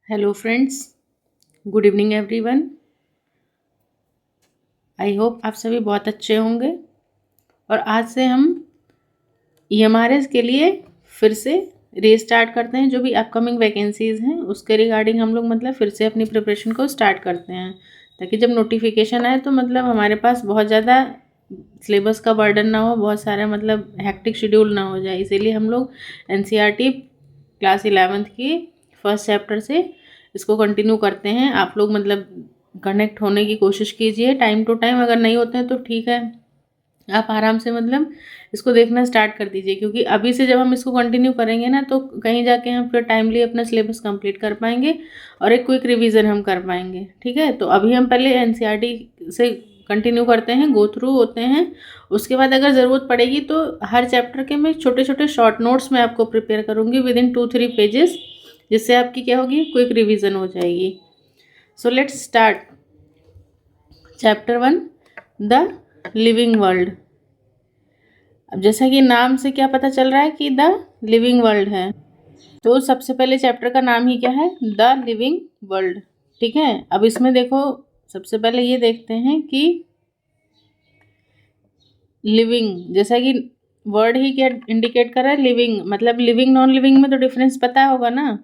Hello friends, good evening everyone. I hope आप सभी बहुत अच्छे होंगे। और आज से हम ईएमआरएस के लिए फिर से रीस्टार्ट करते हैं। जो भी अपकमिंग वैकेंसीज़ हैं उसके रिगार्डिंग हम लोग मतलब फिर से अपनी प्रिपरेशन को स्टार्ट करते हैं, ताकि जब नोटिफिकेशन आए तो मतलब हमारे पास बहुत ज़्यादा सिलेबस का बर्डन ना हो, बहुत सारा मतलब हैक्टिक शेड्यूल ना हो जाए। इसीलिए हम लोग एनसीईआरटी क्लास 11th की फर्स्ट चैप्टर से इसको कंटिन्यू करते हैं। आप लोग मतलब कनेक्ट होने की कोशिश कीजिए टाइम टू टाइम। अगर नहीं होते हैं तो ठीक है, आप आराम से मतलब इसको देखना स्टार्ट कर दीजिए, क्योंकि अभी से जब हम इसको कंटिन्यू करेंगे ना तो कहीं जाके हम फिर टाइमली अपना सिलेबस कंप्लीट कर पाएंगे और एक क्विक रिवीजन हम कर पाएंगे। ठीक है, तो अभी हम पहले एनसीईआरटी से कंटिन्यू करते हैं, गो थ्रू होते हैं। उसके बाद अगर ज़रूरत पड़ेगी तो हर चैप्टर के मैं छोटे छोटे शॉर्ट नोट्स में आपको प्रिपेयर करूँगी विद इन 2-3 पेजेस, जिससे आपकी क्या होगी, क्विक रिवीजन हो जाएगी। So let's start chapter 1, the living world. अब जैसा कि नाम से क्या पता चल रहा है कि द लिविंग वर्ल्ड है, तो सबसे पहले चैप्टर का नाम ही क्या है, द लिविंग वर्ल्ड। ठीक है, अब इसमें देखो, सबसे पहले ये देखते हैं कि लिविंग, जैसा कि वर्ड ही क्या इंडिकेट कर रहा है, लिविंग। मतलब लिविंग नॉन लिविंग में तो डिफरेंस पता होगा ना।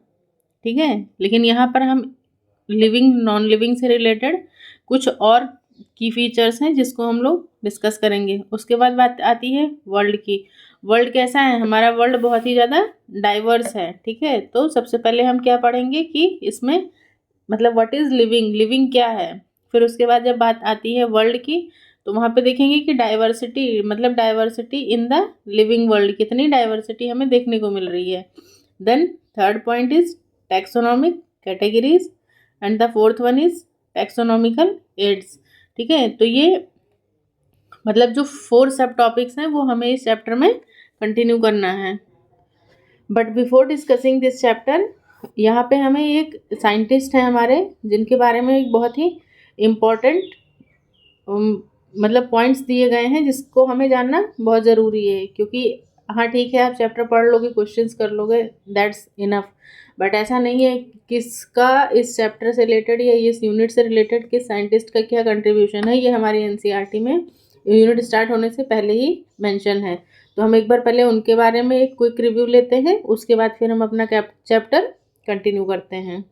ठीक है, लेकिन यहाँ पर हम लिविंग नॉन लिविंग से रिलेटेड कुछ और की फीचर्स हैं जिसको हम लोग डिस्कस करेंगे। उसके बाद बात आती है वर्ल्ड की। वर्ल्ड कैसा है, हमारा वर्ल्ड बहुत ही ज़्यादा डाइवर्स है। ठीक है, तो सबसे पहले हम क्या पढ़ेंगे कि इसमें मतलब व्हाट इज़ लिविंग, लिविंग क्या है। फिर उसके बाद जब बात आती है वर्ल्ड की, तो वहाँ पे देखेंगे कि डाइवर्सिटी, मतलब diversity in the living world, कितनी डाइवर्सिटी हमें देखने को मिल रही है। Then third point is taxonomic categories and the fourth one is taxonomical aids. ठीक है, तो ये मतलब जो 4 सब टॉपिक्स हैं वो हमें इस चैप्टर में कंटिन्यू करना है। But before discussing this chapter, यहाँ पे हमें एक साइंटिस्ट है हमारे, जिनके बारे में एक बहुत ही इम्पोर्टेंट मतलब पॉइंट्स दिए गए हैं जिसको हमें जानना बहुत ज़रूरी है। क्योंकि हाँ ठीक है, आप चैप्टर पढ़ लोगे, क्वेश्चंस कर लोगे, दैट्स इनफ। बट ऐसा नहीं है किसका इस चैप्टर से रिलेटेड या इस यूनिट से रिलेटेड किस साइंटिस्ट का क्या कंट्रीब्यूशन है, ये हमारी एनसीईआरटी में यूनिट स्टार्ट होने से पहले ही मेंशन है। तो हम एक बार पहले उनके बारे में एक क्विक रिव्यू लेते हैं, उसके बाद फिर हम अपना चैप्टर कंटिन्यू करते हैं।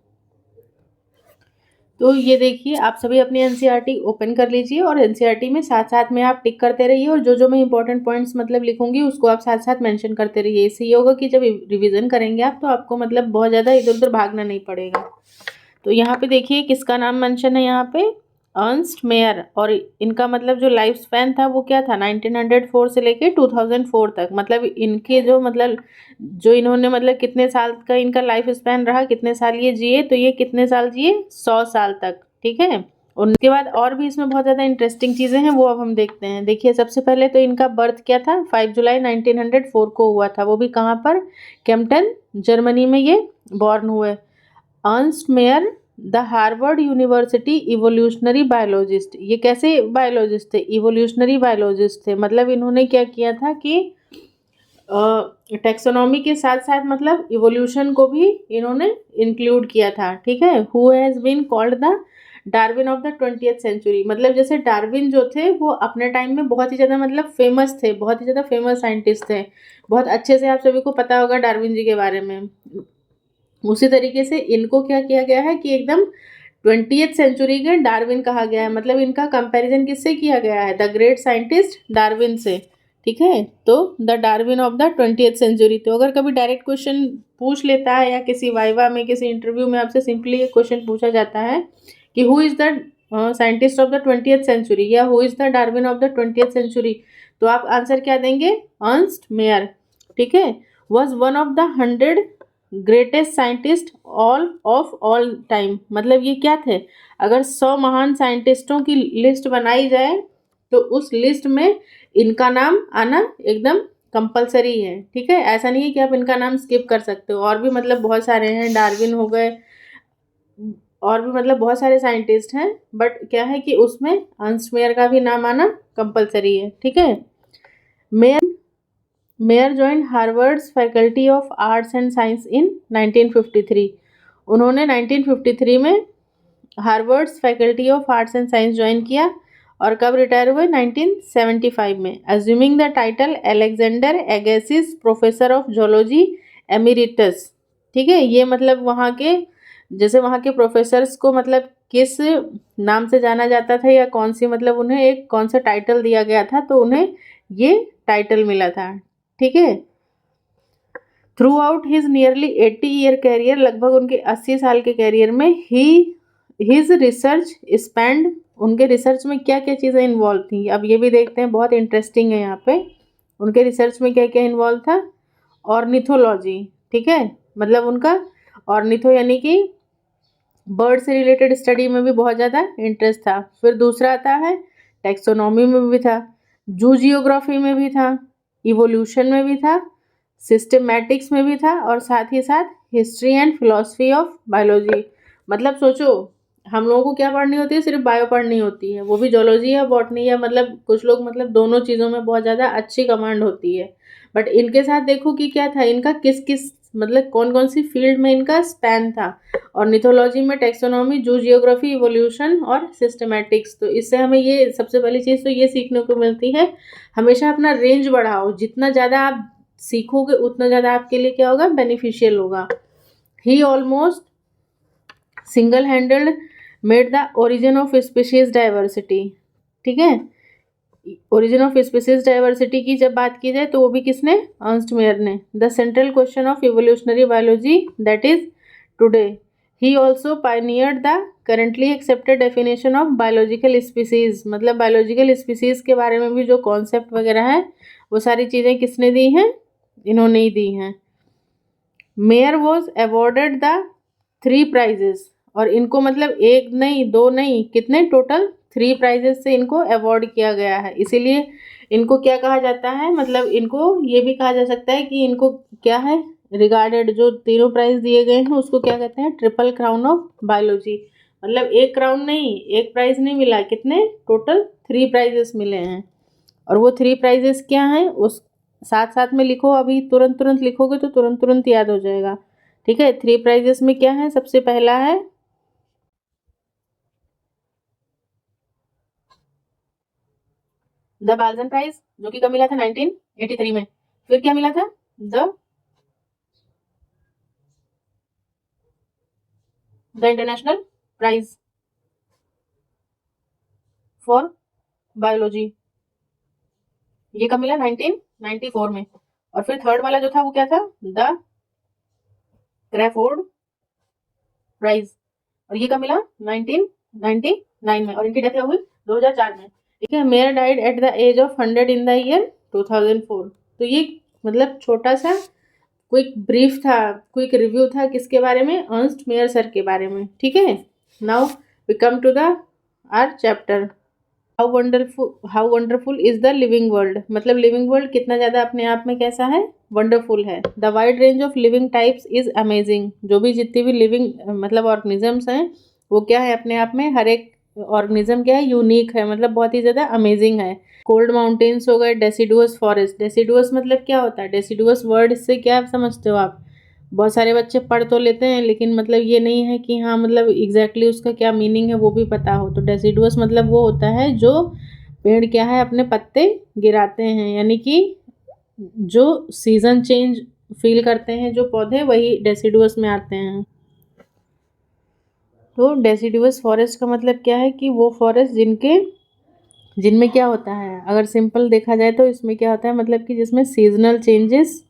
तो ये देखिए, आप सभी अपनी एनसीईआरटी ओपन कर लीजिए और एनसीईआरटी में साथ साथ में आप टिक करते रहिए, और जो जो मैं इंपॉर्टेंट पॉइंट्स मतलब लिखूंगी उसको आप साथ साथ मेंशन करते रहिए। इससे ये होगा कि जब रिवीजन करेंगे आप, तो आपको मतलब बहुत ज़्यादा इधर उधर भागना नहीं पड़ेगा। तो यहाँ पे देखिए किसका नाम मेंशन है यहाँ पे, अर्नस्ट मेयर। और इनका मतलब जो लाइफ स्पैन था वो क्या था, 1904 से लेके 2004 तक। मतलब इनके जो मतलब जो इन्होंने मतलब कितने साल का इनका लाइफ स्पैन रहा, कितने साल ये जिए, तो ये कितने साल जिए, 100 साल तक। ठीक है, उनके बाद और भी इसमें बहुत ज़्यादा इंटरेस्टिंग चीज़ें हैं, वो अब हम देखते हैं। देखिए सबसे पहले तो इनका बर्थ क्या था, 5 जुलाई 1904 को हुआ था। वो भी कहाँ पर, केम्पटन जर्मनी में ये बॉर्न हुए। Ernst Mayr the Harvard university evolutionary biologist. ये कैसे बायोलॉजिस्ट थे, इवोल्यूशनरी बायोलॉजिस्ट थे। मतलब इन्होंने क्या किया था कि टैक्सोनॉमी के साथ साथ मतलब इवोल्यूशन को भी इन्होंने इंक्लूड किया था। ठीक है, who has been called the Darwin of the 20th century. मतलब जैसे डार्विन जो थे वो अपने टाइम में बहुत ही ज़्यादा मतलब फेमस थे, बहुत ही ज़्यादा फेमस साइंटिस्ट थे। बहुत अच्छे से आप सभी को पता होगा डार्विन जी के बारे में। उसी तरीके से इनको क्या किया गया है कि एकदम 20th सेंचुरी के डार्विन कहा गया है। मतलब इनका कंपैरिजन किससे किया गया है, द ग्रेट साइंटिस्ट डार्विन से। ठीक है, तो the Darwin of the 20th century. तो अगर कभी डायरेक्ट क्वेश्चन पूछ लेता है या किसी वाइवा में, किसी इंटरव्यू में आपसे सिंपली एक क्वेश्चन पूछा जाता है कि who is the scientist of the 20th century या who is the Darwin of the 20th century, तो आप आंसर क्या देंगे, अर्नस्ट मेयर। ठीक है, was one of the 100 greatest scientist all of all time. मतलब ये क्या थे, अगर 100 महान साइंटिस्टों की लिस्ट बनाई जाए तो उस लिस्ट में इनका नाम आना एकदम कंपलसरी है। ठीक है, ऐसा नहीं है कि आप इनका नाम स्किप कर सकते हो। और भी मतलब बहुत सारे हैं, डार्विन हो गए, और भी मतलब बहुत सारे साइंटिस्ट हैं, बट क्या है कि उसमें अर्नस्ट मेयर का भी नाम आना कंपलसरी है। ठीक है, Mayr Mayr joined Harvard's faculty of arts and science in 1953। उन्होंने 1953 में Harvard's faculty of arts and science join किया और कब रिटायर हुए 1975 में, assuming the title Alexander Agassiz professor of zoology emeritus. ठीक है, ये मतलब वहाँ के जैसे वहाँ के प्रोफेसर्स को मतलब किस नाम से जाना जाता था या कौन सी मतलब उन्हें एक कौन सा टाइटल दिया गया था तो उन्हें ये टाइटल मिला था। ठीक है, throughout his nearly 80 year career, लगभग उनके 80 साल के कैरियर में हिज रिसर्च स्पेंड, उनके रिसर्च में क्या क्या चीज़ें इन्वॉल्व थी अब ये भी देखते हैं, बहुत इंटरेस्टिंग है यहाँ पे। उनके रिसर्च में क्या क्या इन्वॉल्व था, ऑर्निथोलॉजी। ठीक है, मतलब उनका ऑर्निथो यानी कि बर्ड से रिलेटेड स्टडी में भी बहुत ज़्यादा इंटरेस्ट था। फिर दूसरा आता है टेक्सोनॉमी में भी था, जू जियोग्राफी में भी था, इवोल्यूशन में भी था, सिस्टमैटिक्स में भी था और साथ ही साथ history and philosophy of biology. मतलब सोचो हम लोगों को क्या पढ़नी होती है, सिर्फ बायो पढ़नी होती है, वो भी जोलॉजी या बॉटनी या मतलब कुछ लोग मतलब दोनों चीज़ों में बहुत ज़्यादा अच्छी कमांड होती है। बट इनके साथ देखो कि क्या था, इनका किस किस मतलब कौन कौन सी फील्ड में इनका स्पैन था। और मिथोलॉजी में टेक्सोनॉमी, जू जियोग्राफी, इवोल्यूशन और सिस्टमैटिक्स। तो इससे हमें ये सबसे पहली चीज़ तो ये सीखने को मिलती है, हमेशा अपना रेंज बढ़ाओ, जितना ज़्यादा आप सीखोगे उतना ज़्यादा आपके लिए क्या होगा, बेनिफिशियल होगा। He almost single handed made the origin of species diversity. ठीक है, ओरिजिन ऑफ स्पीसीज डाइवर्सिटी की जब बात की जाए तो वो भी किसने, अर्नस्ट मेयर ने। The central question of evolutionary biology that is today. He also pioneered the currently accepted definition of biological species, मतलब बायोलॉजिकल स्पीसीज के बारे में भी जो कॉन्सेप्ट वगैरह है वो सारी चीज़ें किसने दी हैं, इन्होंने ही दी हैं। Mayr was awarded the 3 prizes, और इनको मतलब एक नहीं दो नहीं कितने, टोटल 3 प्राइजेस से इनको अवॉर्ड किया गया है। इसीलिए इनको क्या कहा जाता है, मतलब इनको ये भी कहा जा सकता है कि इनको क्या है रिगार्डेड, जो तीनों प्राइज दिए गए हैं उसको क्या कहते हैं, ट्रिपल क्राउन ऑफ बायोलॉजी। मतलब एक क्राउन नहीं, एक प्राइज नहीं मिला, कितने टोटल 3 प्राइजेस मिले हैं। और वो 3 प्राइजेस क्या हैं उस साथ साथ में लिखो, अभी तुरंत तुरंत लिखोगे तो तुरंत तुरंत याद हो जाएगा। ठीक है, 3 प्राइजेस में क्या है, सबसे पहला है द बाल्जन प्राइज, जो कि कब मिला था 1983 में। फिर क्या मिला था, the international prize for biology, ये कब मिला 1994 में। और फिर थर्ड वाला जो था वो क्या था, द क्रैफोर्ड प्राइज, और ये कब मिला 1999 में, और इनकी डेथ हुई 2004 में। ठीक है, Mayr died at the age of 100 in the year 2004। तो ये मतलब छोटा सा क्विक ब्रीफ था, क्विक रिव्यू था किसके बारे में, अर्नस्ट मेयर सर के बारे में। ठीक है, now we come to the our chapter, how wonderful is the living world. मतलब लिविंग वर्ल्ड कितना ज़्यादा अपने आप में कैसा है, वंडरफुल है। The wide range of living types is amazing, जो भी जितनी भी लिविंग मतलब ऑर्गेनिजम्स हैं वो क्या है अपने आप में, हर एक ऑर्गेनिज्म क्या है, यूनिक है, मतलब बहुत ही ज़्यादा अमेजिंग है। कोल्ड माउंटेन्स हो गए, डेसिडुअस फॉरेस्ट, डेसिडुअस मतलब क्या होता है, डेसिडुअस वर्ड से क्या समझते हो आप, बहुत सारे बच्चे पढ़ तो लेते हैं लेकिन मतलब ये नहीं है कि हाँ मतलब एग्जैक्टली उसका क्या मीनिंग है वो भी पता हो। तो डेसिडुअस मतलब वो होता है जो पेड़ क्या है अपने पत्ते गिराते हैं, यानी कि जो सीजन चेंज फील करते हैं जो पौधे, वही डेसिडुअस में आते हैं। तो डेसिडुअस फॉरेस्ट का मतलब क्या है कि वो फॉरेस्ट जिनमें क्या होता है, अगर सिंपल देखा जाए तो इसमें क्या होता है, मतलब कि जिसमें सीजनल चेंजेस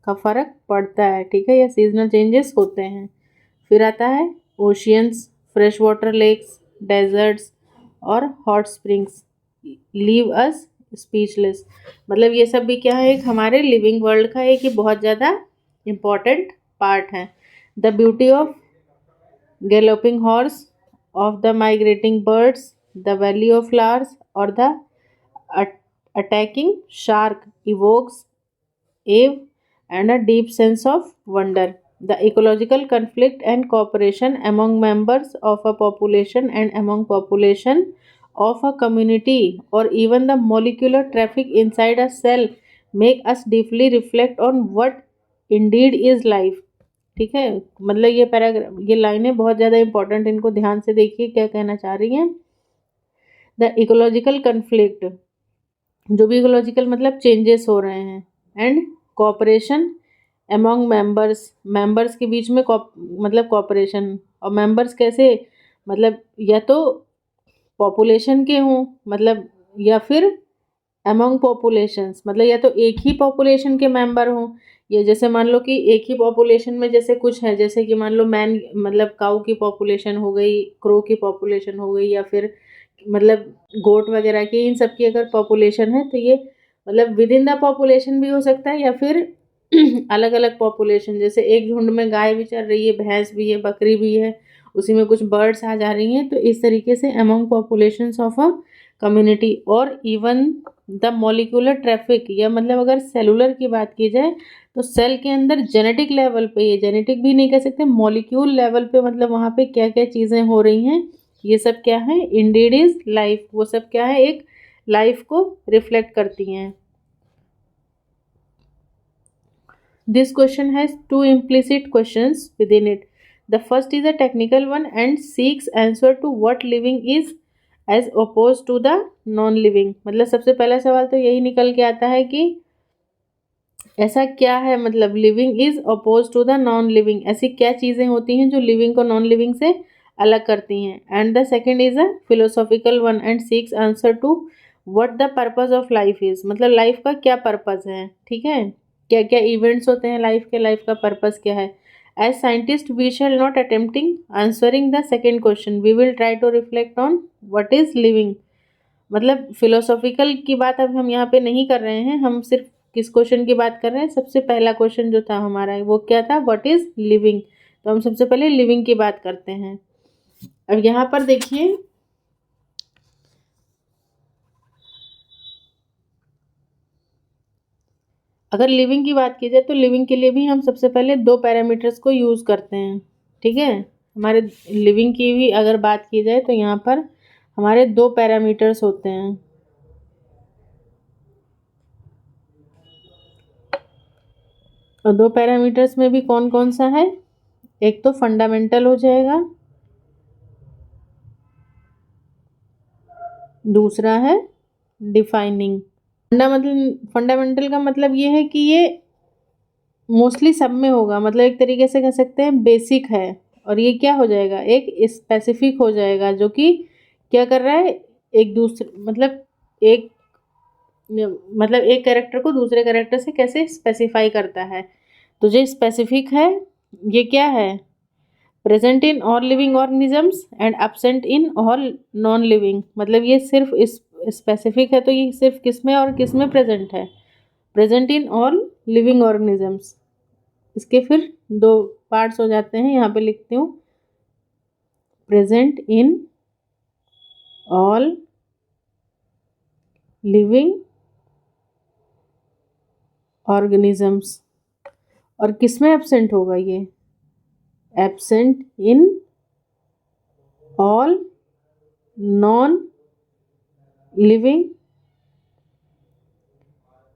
का फ़र्क पड़ता है। ठीक है, या सीजनल चेंजेस होते हैं। फिर आता है oceans, fresh water lakes, deserts और hot springs leave us speechless. मतलब ये सब भी क्या है, एक हमारे लिविंग वर्ल्ड का एक ही बहुत ज़्यादा इम्पॉर्टेंट पार्ट है। The beauty of galloping horse, of the migrating birds, the valley of flowers और the attacking shark evokes awe and a deep sense of wonder. The ecological conflict and cooperation among members of a population and among population of a community or even the molecular traffic inside a cell make us deeply reflect on what indeed is life. ठीक है, मतलब ये paragraph, ये लाइनें बहुत ज़्यादा important, इनको ध्यान से देखिए क्या कहना चाह रही हैं। द इकोलॉजिकल कन्फ्लिक्ट, जो भी इकोलॉजिकल मतलब चेंजेस हो रहे हैं, and cooperation among members, members के बीच में मतलब कोऑपरेशन, और मेंबर्स कैसे, मतलब या तो पॉपुलेशन के हों, मतलब या फिर अमंग पॉपुलेशंस, मतलब या तो एक ही पॉपुलेशन के मेंबर हों, या जैसे मान लो कि एक ही पॉपुलेशन में जैसे कुछ है, जैसे कि मान लो मैन मतलब काऊ की पॉपुलेशन हो गई, क्रो की पॉपुलेशन हो गई, या फिर मतलब गोट वगैरह की, इन सब की अगर पॉपुलेशन है तो ये मतलब विद इन द पॉपुलेशन भी हो सकता है, या फिर अलग अलग पॉपुलेशन, जैसे एक झुंड में गाय भी चल रही है, भैंस भी है, बकरी भी है, उसी में कुछ बर्ड्स आ जा रही हैं, तो इस तरीके से among populations of a community. और इवन द मॉलिक्यूलर ट्रैफिक, या मतलब अगर सेलुलर की बात की जाए तो सेल के अंदर जेनेटिक लेवल पे, ये जेनेटिक भी नहीं कह सकते, मॉलिक्यूल लेवल पे, मतलब वहाँ पे क्या क्या चीज़ें हो रही हैं, ये सब क्या है, इंडीड इज लाइफ, वो सब क्या है, एक लाइफ को रिफ्लेक्ट करती हैं। This question has two implicit questions within it. The first is a technical one and seeks answer to what living is as opposed to the non-living। मतलब सबसे पहला सवाल तो यही निकल के आता है कि ऐसा क्या है, मतलब living is oppose to the non living, ऐसी क्या चीज़ें होती हैं जो लिविंग को नॉन लिविंग से अलग करती हैं। And the second is a philosophical one and seeks answer to what the purpose of life is, मतलब लाइफ का क्या पर्पज है, ठीक है, क्या क्या इवेंट्स होते हैं लाइफ के, लाइफ का पर्पज क्या है। As scientist we shall not attempting answering the second question, we will try to reflect on what is living. मतलब फिलोसॉफिकल की बात अब हम यहाँ पे नहीं कर रहे हैं, हम सिर्फ किस क्वेश्चन की बात कर रहे हैं, सबसे पहला क्वेश्चन जो था हमारा वो क्या था, व्हाट इज लिविंग, तो हम सबसे पहले लिविंग की बात करते हैं। अब यहाँ पर देखिए, अगर लिविंग की बात की जाए तो लिविंग के लिए भी हम सबसे पहले दो पैरामीटर्स को यूज़ करते हैं, ठीक है। हमारे लिविंग की भी अगर बात की जाए तो यहाँ पर हमारे दो पैरामीटर्स होते हैं, और दो पैरामीटर्स में भी कौन कौन सा है, एक तो फंडामेंटल हो जाएगा, दूसरा है डिफाइनिंग। फंडामेंटल का मतलब ये है कि ये मोस्टली सब में होगा, मतलब एक तरीके से कह सकते हैं बेसिक है, और ये क्या हो जाएगा, एक स्पेसिफिक हो जाएगा, जो कि क्या कर रहा है, एक दूसरे एक मतलब एक कैरेक्टर को दूसरे कैरेक्टर से कैसे स्पेसिफाई करता है। तो जो स्पेसिफिक है ये क्या है, present in all living organisms and absent in all non living, मतलब ये सिर्फ इस स्पेसिफिक है तो ये सिर्फ किस में और किस में प्रेजेंट है, present in all living organisms. इसके फिर दो पार्ट्स हो जाते हैं, यहाँ पे लिखती हूँ, present in all living organisms, और किस में एब्सेंट होगा ये, absent in all non living,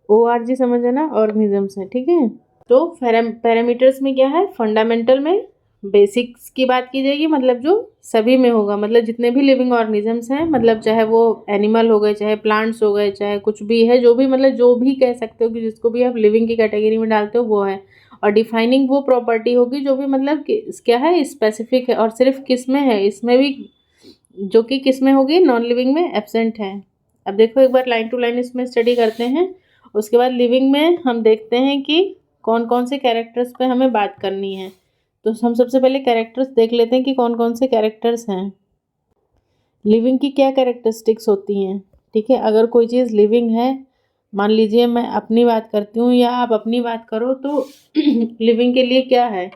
ORG समझ है ना, ऑर्गेनिजम्स है, ठीक है। तो पैरामीटर्स में क्या है, फंडामेंटल में बेसिक्स की बात की जाएगी, मतलब जो सभी में होगा, मतलब जितने भी लिविंग ऑर्गेनिजम्स हैं, मतलब चाहे वो एनिमल हो गए, चाहे प्लांट्स हो गए, चाहे कुछ भी है, जो भी मतलब जो भी कह सकते हो कि जिसको भी आप लिविंग की कैटेगरी में डालते हो वो है। और डिफाइनिंग वो प्रॉपर्टी होगी जो भी मतलब क्या है, स्पेसिफिक है, और सिर्फ किस में है, इसमें भी जो कि किस में होगी, नॉन लिविंग में एब्सेंट है। अब देखो एक बार लाइन टू लाइन इसमें स्टडी करते हैं, उसके बाद लिविंग में हम देखते हैं कि कौन कौन से कैरेक्टर्स पे हमें बात करनी है। तो हम सबसे पहले कैरेक्टर्स देख लेते हैं कि कौन कौन से कैरेक्टर्स हैं, लिविंग की क्या कैरेक्टरिस्टिक्स होती हैं, ठीक है। अगर कोई चीज़ लिविंग है, मान लीजिए मैं अपनी बात करती हूँ या आप अपनी बात करो, तो लिविंग के लिए क्या है,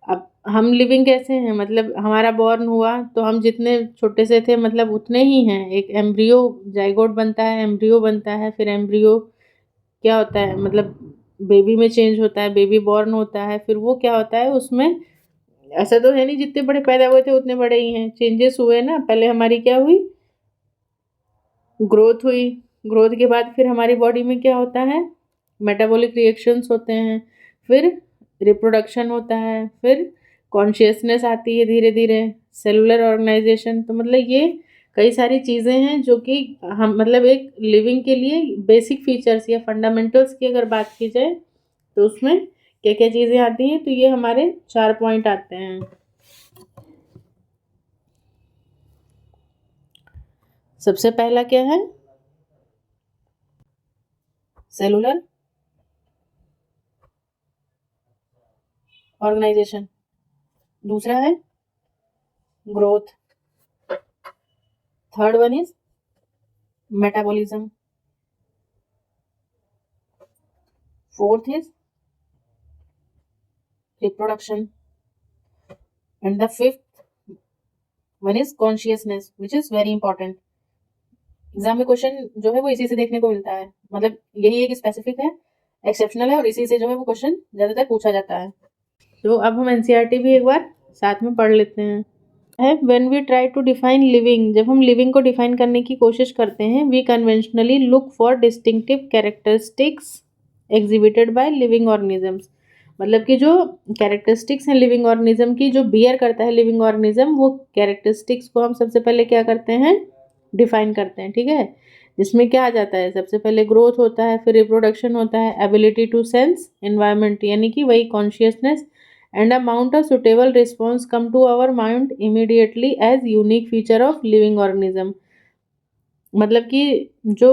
अब हम लिविंग कैसे हैं, मतलब हमारा बॉर्न हुआ तो हम जितने छोटे से थे मतलब उतने ही हैं, एक एम्ब्रियो जाइगोट बनता है, एम्ब्रियो बनता है, फिर एम्ब्रियो क्या होता है, मतलब बेबी में चेंज होता है, बेबी बॉर्न होता है, फिर वो क्या होता है उसमें, ऐसा तो है नहीं जितने बड़े पैदा हुए थे उतने बड़े ही हैं, चेंजेस हुए ना, पहले हमारी क्या हुई, ग्रोथ हुई, ग्रोथ के बाद फिर हमारी बॉडी में क्या होता है, मेटाबॉलिक रिएक्शंस होते हैं, फिर रिप्रोडक्शन होता है, फिर कॉन्शियसनेस आती है धीरे धीरे, सेलुलर ऑर्गेनाइजेशन। तो मतलब ये कई सारी चीज़ें हैं जो कि हम मतलब एक लिविंग के लिए बेसिक फीचर्स या फंडामेंटल्स की अगर बात की जाए तो उसमें क्या क्या चीज़ें आती हैं। तो ये हमारे 4 पॉइंट आते हैं। सबसे पहला क्या है? Cellular organisation. दूसरा है growth. Third one is metabolism. Fourth is reproduction and the fifth one is consciousness, which is very important. Exam में क्वेश्चन जो है वो इसी से देखने को मिलता है, मतलब यही एक स्पेसिफिक है, एक्सेप्शनल है, और इसी से जो है वो क्वेश्चन ज्यादातर पूछा जाता है। तो अब हम एनसीईआरटी भी एक बार साथ में पढ़ लेते हैं। है when we try to define living, जब हम लिविंग को डिफाइन करने की कोशिश करते हैं, we conventionally look for distinctive characteristics exhibited by living organisms. मतलब कि जो कैरेक्टरिस्टिक्स हैं लिविंग ऑर्गेनिज्म की, जो बियर करता है लिविंग ऑर्गेनिज्म, वो कैरेक्टरिस्टिक्स को हम सबसे पहले क्या करते हैं? डिफाइन करते हैं। ठीक है, जिसमें क्या आ जाता है? सबसे पहले ग्रोथ होता है, फिर रिप्रोडक्शन होता है, एबिलिटी टू सेंस एनवायरमेंट यानी कि वही consciousness, and a mount a suitable response come to our mind immediately as unique feature of living organism। मतलब कि जो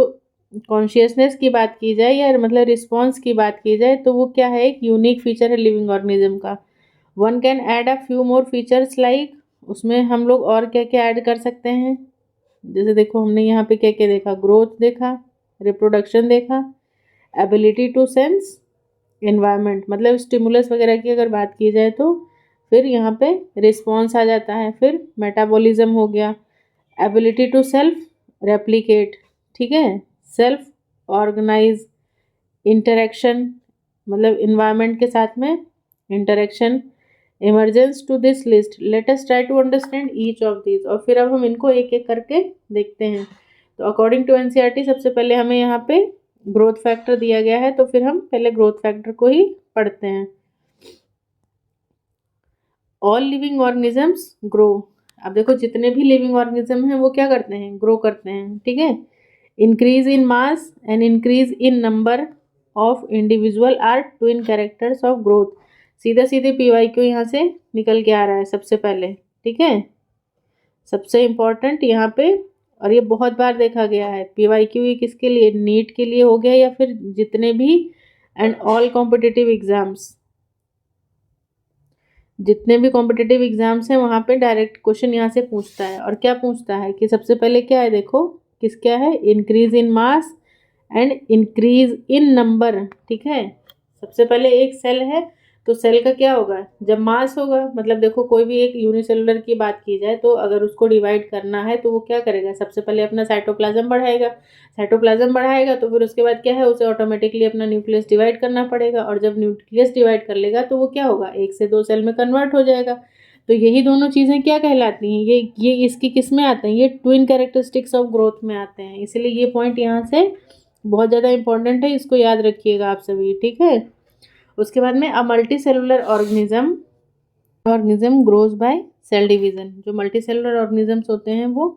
कॉन्शियसनेस की बात की जाए या मतलब रिस्पॉन्स की बात की जाए तो वो क्या है? एक यूनिक फीचर है लिविंग ऑर्गेनिज्म का। One can add a few more features like, उसमें हम लोग और क्या क्या ऐड कर सकते हैं? जैसे देखो हमने यहाँ पे क्या क्या देखा, ग्रोथ देखा, रिप्रोडक्शन देखा, एबिलिटी टू सेंस एनवायरनमेंट, मतलब स्टिमुलस वगैरह की अगर बात की जाए तो फिर यहाँ पे रिस्पॉन्स आ जाता है, फिर मेटाबॉलिज्म हो गया, एबिलिटी टू सेल्फ रेप्लिकेट, ठीक है, सेल्फ ऑर्गेनाइज, इंटरेक्शन मतलब इन्वायरमेंट के साथ में interaction, emergence to this list, let us try to understand each of these. और फिर अब हम इनको एक एक करके देखते हैं। तो अकॉर्डिंग टू एनसीईआरटी सबसे पहले हमें यहाँ पे ग्रोथ फैक्टर दिया गया है, तो फिर हम पहले ग्रोथ फैक्टर को ही पढ़ते हैं। All living organisms grow. अब देखो जितने भी लिविंग ऑर्गेनिज्म हैं वो क्या करते हैं? ग्रो करते हैं। ठीक है, increase in mass and increase in number of individual are twin characters of growth. सीधा सीधे PYQ यहाँ से निकल के आ रहा है सबसे पहले। ठीक है, सबसे इम्पोर्टेंट यहाँ पे, और ये बहुत बार देखा गया है, PYQ ये किसके लिए? नीट के लिए हो गया या फिर जितने भी एंड ऑल कॉम्पिटिटिव एग्जाम्स, जितने भी कॉम्पिटिटिव एग्जाम्स हैं वहाँ पे डायरेक्ट क्वेश्चन यहाँ से पूछता है। और क्या पूछता है कि सबसे पहले क्या है? देखो किस क्या है? Increase in mass and increase in number. ठीक है, सबसे पहले एक सेल है तो सेल का क्या होगा? जब मास होगा, मतलब देखो कोई भी एक यूनिसेलुलर की बात की जाए तो अगर उसको डिवाइड करना है तो वो क्या करेगा? सबसे पहले अपना साइटोप्लाज्म बढ़ाएगा, साइटोप्लाज्म बढ़ाएगा तो फिर उसके बाद क्या है? उसे ऑटोमेटिकली अपना न्यूक्लियस डिवाइड करना पड़ेगा, और जब न्यूक्लियस डिवाइड कर लेगा तो वो क्या होगा? 1 से 2 सेल में कन्वर्ट हो जाएगा। तो यही दोनों चीज़ें क्या कहलाती हैं? ये इसकी किस में आते हैं? ये ट्विन कैरेक्टरिस्टिक्स ऑफ ग्रोथ में आते हैं। इसलिए ये पॉइंट यहाँ से बहुत ज़्यादा इंपॉर्टेंट है, इसको याद रखिएगा आप सभी। ठीक है, उसके बाद में a multi cellular organism grows by cell division. जो मल्टी सेलुलर ऑर्गेनिजम्स होते हैं वो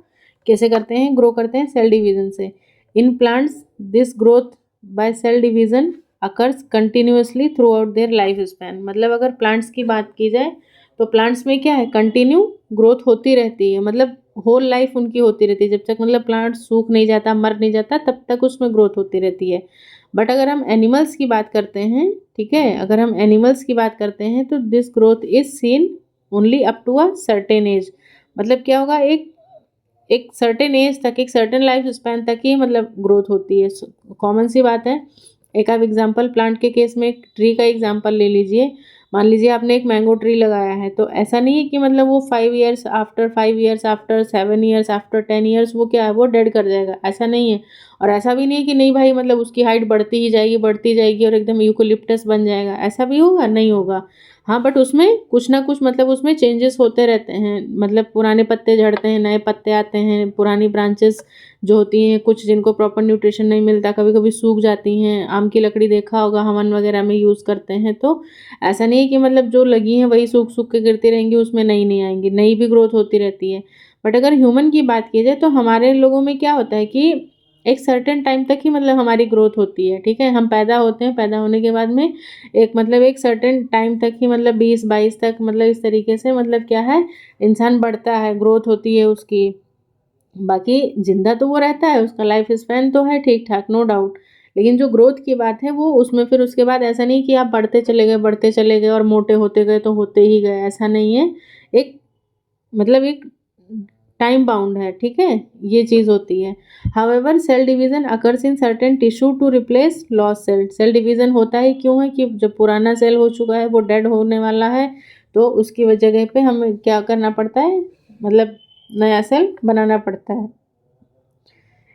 कैसे करते हैं? ग्रो करते हैं सेल डिवीजन से। In plants this growth by cell division occurs continuously throughout their life span. मतलब अगर प्लांट्स की बात की जाए तो प्लांट्स में क्या है? कंटिन्यू ग्रोथ होती रहती है, मतलब होल लाइफ उनकी होती रहती है। जब तक मतलब प्लांट सूख नहीं जाता, मर नहीं जाता, तब तक उसमें ग्रोथ होती रहती है। बट अगर हम एनिमल्स की बात करते हैं, ठीक है, अगर हम एनिमल्स की बात करते हैं तो this growth is seen only up to a certain age. मतलब क्या होगा? एक एक सर्टेन एज तक, एक सर्टेन लाइफ स्पैन तक ही मतलब ग्रोथ होती है। कॉमन सी बात है। एक आप एग्जांपल प्लांट के केस में एक ट्री का एग्जांपल ले लीजिए। मान लीजिए आपने एक मैंगो ट्री लगाया है, तो ऐसा नहीं है कि मतलब वो 5 years after 5 years after 7 years after 10 years वो क्या है? वो डेड कर जाएगा, ऐसा नहीं है। और ऐसा भी नहीं है कि नहीं भाई मतलब उसकी हाइट बढ़ती ही जाएगी, बढ़ती जाएगी और एकदम यूकोलिप्टस बन जाएगा, ऐसा भी होगा? नहीं होगा। हाँ, बट उसमें कुछ ना कुछ मतलब उसमें चेंजेस होते रहते हैं, मतलब पुराने पत्ते झड़ते हैं, नए पत्ते आते हैं, पुरानी ब्रांचेस जो होती हैं कुछ जिनको प्रॉपर न्यूट्रिशन नहीं मिलता, कभी कभी सूख जाती हैं। आम की लकड़ी देखा होगा, हवन वगैरह में यूज़ करते हैं, तो ऐसा नहीं है कि मतलब जो लगी हैं वही सूख सूख के गिरती रहेंगी, उसमें नई नहीं आएंगी, नई भी ग्रोथ होती रहती है। बट अगर ह्यूमन की बात की जाए तो हमारे लोगों में क्या होता है कि एक सर्टेन टाइम तक ही मतलब हमारी ग्रोथ होती है, ठीक है। हम पैदा होते हैं, पैदा होने के बाद में एक मतलब एक सर्टेन टाइम तक ही मतलब 20-22 तक मतलब इस तरीके से मतलब क्या है, इंसान बढ़ता है, ग्रोथ होती है उसकी। बाकी जिंदा तो वो रहता है, उसका लाइफ स्पैन तो है ठीक ठाक, नो डाउट। लेकिन जो ग्रोथ की बात है वो उसमें फिर उसके बाद ऐसा नहीं कि आप बढ़ते चले गए और मोटे होते गए तो होते ही गए, ऐसा नहीं है। एक मतलब एक टाइम बाउंड है, ठीक है, ये चीज़ होती है। However cell division occurs in certain tissue to replace loss cell. Cell division होता ही क्यों है कि जब पुराना सेल हो चुका है, वो डेड होने वाला है, तो उसकी जगह पे हमें क्या करना पड़ता है, मतलब नया सेल बनाना पड़ता है।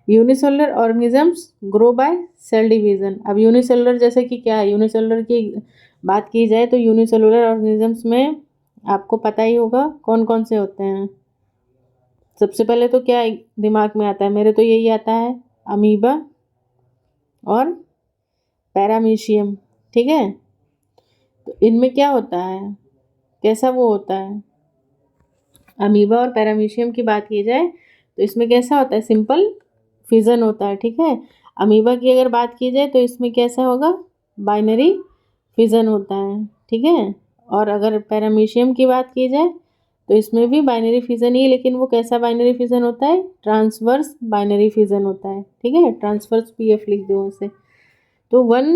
Unicellular organisms grow by cell division. अब यूनिसेलुलर जैसे कि क्या है, यूनिसेलुलर की बात की जाए तो यूनिसेलुलर ऑर्गेनिजम्स में आपको पता ही होगा कौन कौन से होते हैं। सबसे पहले तो क्या दिमाग में आता है, मेरे तो यही आता है, अमीबा और पैरामीशियम, ठीक है। तो इनमें क्या होता है, कैसा वो होता है, अमीबा और पैरामीशियम की बात की जाए तो इसमें कैसा होता है, सिंपल फिजन होता है, ठीक है। अमीबा की अगर बात की जाए तो इसमें कैसा होगा, बाइनरी फिजन होता है, ठीक है। और अगर पैरामीशियम की बात की जाए तो इसमें भी बाइनरी फिजन ही है, लेकिन वो कैसा बाइनरी फिजन होता है, ट्रांसवर्स बाइनरी फिजन होता है, ठीक है। ट्रांसवर्स पीएफ लिख दो उसे। तो one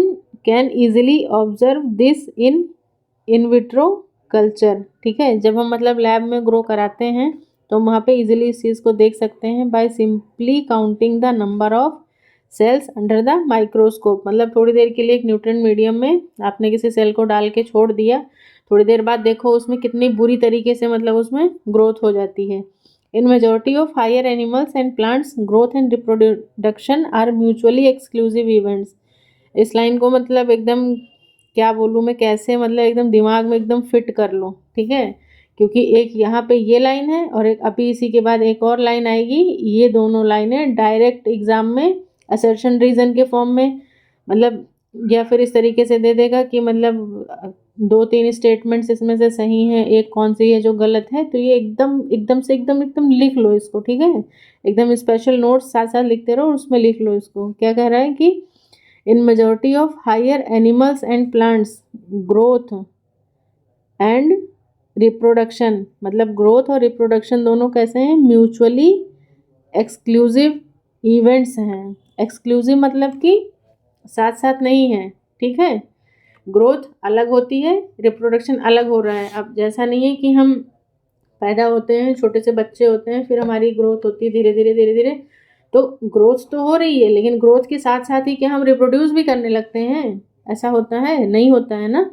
can easily observe this in vitro culture, ठीक है। जब हम मतलब लैब में ग्रो कराते हैं तो हम वहाँ पे इजीली इस चीज़ को देख सकते हैं by simply counting the number of sales under the microscope. मतलब थोड़ी देर के लिए एक न्यूट्रन मीडियम में आपने किसी सेल को डाल के छोड़ दिया, थोड़ी देर बाद देखो उसमें कितनी बुरी तरीके से मतलब उसमें ग्रोथ हो जाती है। In majority of higher animals and plants growth and reproduction are mutually exclusive events. इस लाइन को मतलब एकदम क्या बोलूँ मैं, कैसे मतलब एकदम दिमाग में एकदम फिट कर लो, ठीक है। क्योंकि एक यहाँ पे ये लाइन है और एक अभी इसी के बाद एक और लाइन आएगी, ये दोनों लाइनें डायरेक्ट एग्जाम में असर्शन रीजन के फॉर्म में मतलब, या फिर इस तरीके से दे देगा कि मतलब 2-3 स्टेटमेंट्स इसमें से सही हैं, एक कौन सी है जो गलत है। तो ये एकदम एकदम से एकदम लिख लो इसको, ठीक है। एकदम स्पेशल नोट्स साथ साथ लिखते रहो, उसमें लिख लो इसको। क्या कह रहा है कि in majority of higher animals and plants growth and reproduction, मतलब ग्रोथ और रिप्रोडक्शन दोनों कैसे हैं, म्यूचुअली एक्सक्लूसिव इवेंट्स हैं। एक्सक्लूसिव मतलब कि साथ साथ नहीं है, ठीक है। ग्रोथ अलग होती है, रिप्रोडक्शन अलग हो रहा है। अब जैसा नहीं है कि हम पैदा होते हैं, छोटे से बच्चे होते हैं, फिर हमारी ग्रोथ होती है धीरे धीरे, तो ग्रोथ तो हो रही है, लेकिन ग्रोथ के साथ साथ ही क्या हम रिप्रोड्यूस भी करने लगते हैं, ऐसा होता है, नहीं होता है ना।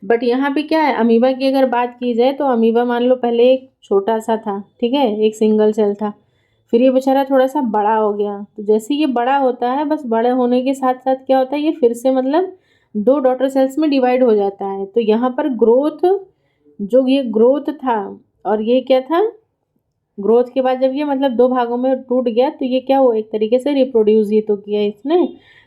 बट यहाँ पे क्या है, अमीबा की अगर बात की जाए तो अमीबा मान लो पहले एक छोटा सा था, ठीक है, एक सिंगल सेल था, फिर ये बेचारा थोड़ा सा बड़ा हो गया। तो जैसे ये बड़ा होता है, बस बड़े होने के साथ साथ क्या होता है, ये फिर से मतलब 2 डॉटर सेल्स में डिवाइड हो जाता है। तो यहाँ पर ग्रोथ, जो ये ग्रोथ था और ये क्या था, ग्रोथ के बाद जब ये मतलब 2 भागों में टूट गया तो ये क्या हुआ, एक तरीके से रिप्रोड्यूस ही तो किया इसने।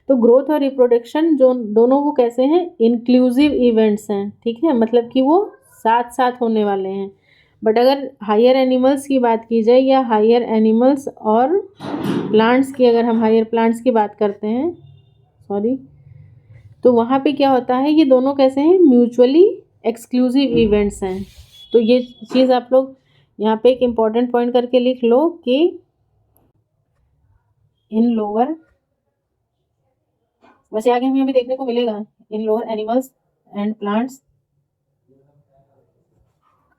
तो ग्रोथ और रिप्रोडक्शन जो दोनों वो कैसे हैं, इंक्लूसिव इवेंट्स हैं, ठीक है, मतलब कि वो साथ साथ होने वाले हैं। बट अगर हायर एनिमल्स की बात की जाए या हायर एनिमल्स और प्लांट्स की, अगर हम हायर प्लांट्स की बात करते हैं, सॉरी, तो वहाँ पे क्या होता है, ये दोनों कैसे हैं, म्यूचुअली एक्सक्लूसिव इवेंट्स हैं। तो ये चीज़ आप लोग यहाँ पे एक इम्पॉर्टेंट पॉइंट करके लिख लो कि इन लोअर, वैसे आगे हमें अभी देखने को मिलेगा, in lower animals and plants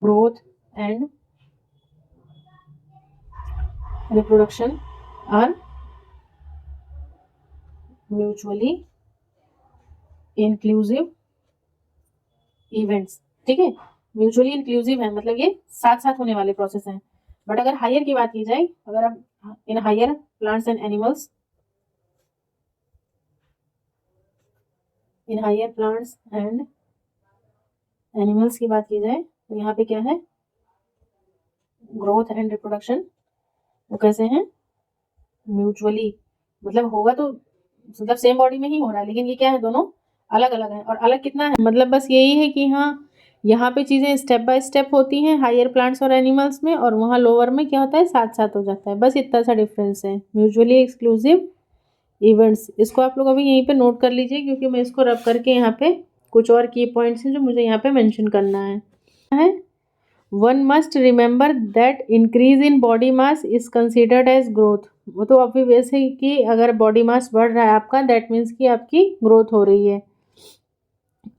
growth and reproduction are mutually inclusive events, ठीक है। म्यूचुअली इंक्लूसिव है मतलब ये साथ साथ होने वाले प्रोसेस हैं। बट अगर हायर की बात की जाए, अगर हम in higher plants and animals, in higher plants and animals की बात की जाए तो यहाँ पे क्या है, ग्रोथ एंड रिप्रोडक्शन वो कैसे हैं, म्यूचुअली, मतलब होगा तो मतलब सेम बॉडी में ही हो रहा है, लेकिन ये क्या है, दोनों अलग अलग है। और अलग कितना है, मतलब बस यही है कि हाँ यहाँ पे चीज़ें स्टेप बाय स्टेप होती हैं हायर प्लांट्स और एनिमल्स में, और वहाँ लोअर में क्या होता है, साथ साथ हो जाता है, बस इतना सा डिफरेंस है। म्यूचुअली एक्सक्लूसिव इवेंट्स, इसको आप लोग अभी यहीं पे नोट कर लीजिए, क्योंकि मैं इसको रब करके यहाँ पे कुछ और की पॉइंट्स हैं जो मुझे यहाँ पे मेंशन करना है। One must remember that increase in body mass is considered as growth. वो तो ऑब्वियस है कि अगर बॉडी मास बढ़ रहा है आपका, दैट मीन्स कि आपकी ग्रोथ हो रही है।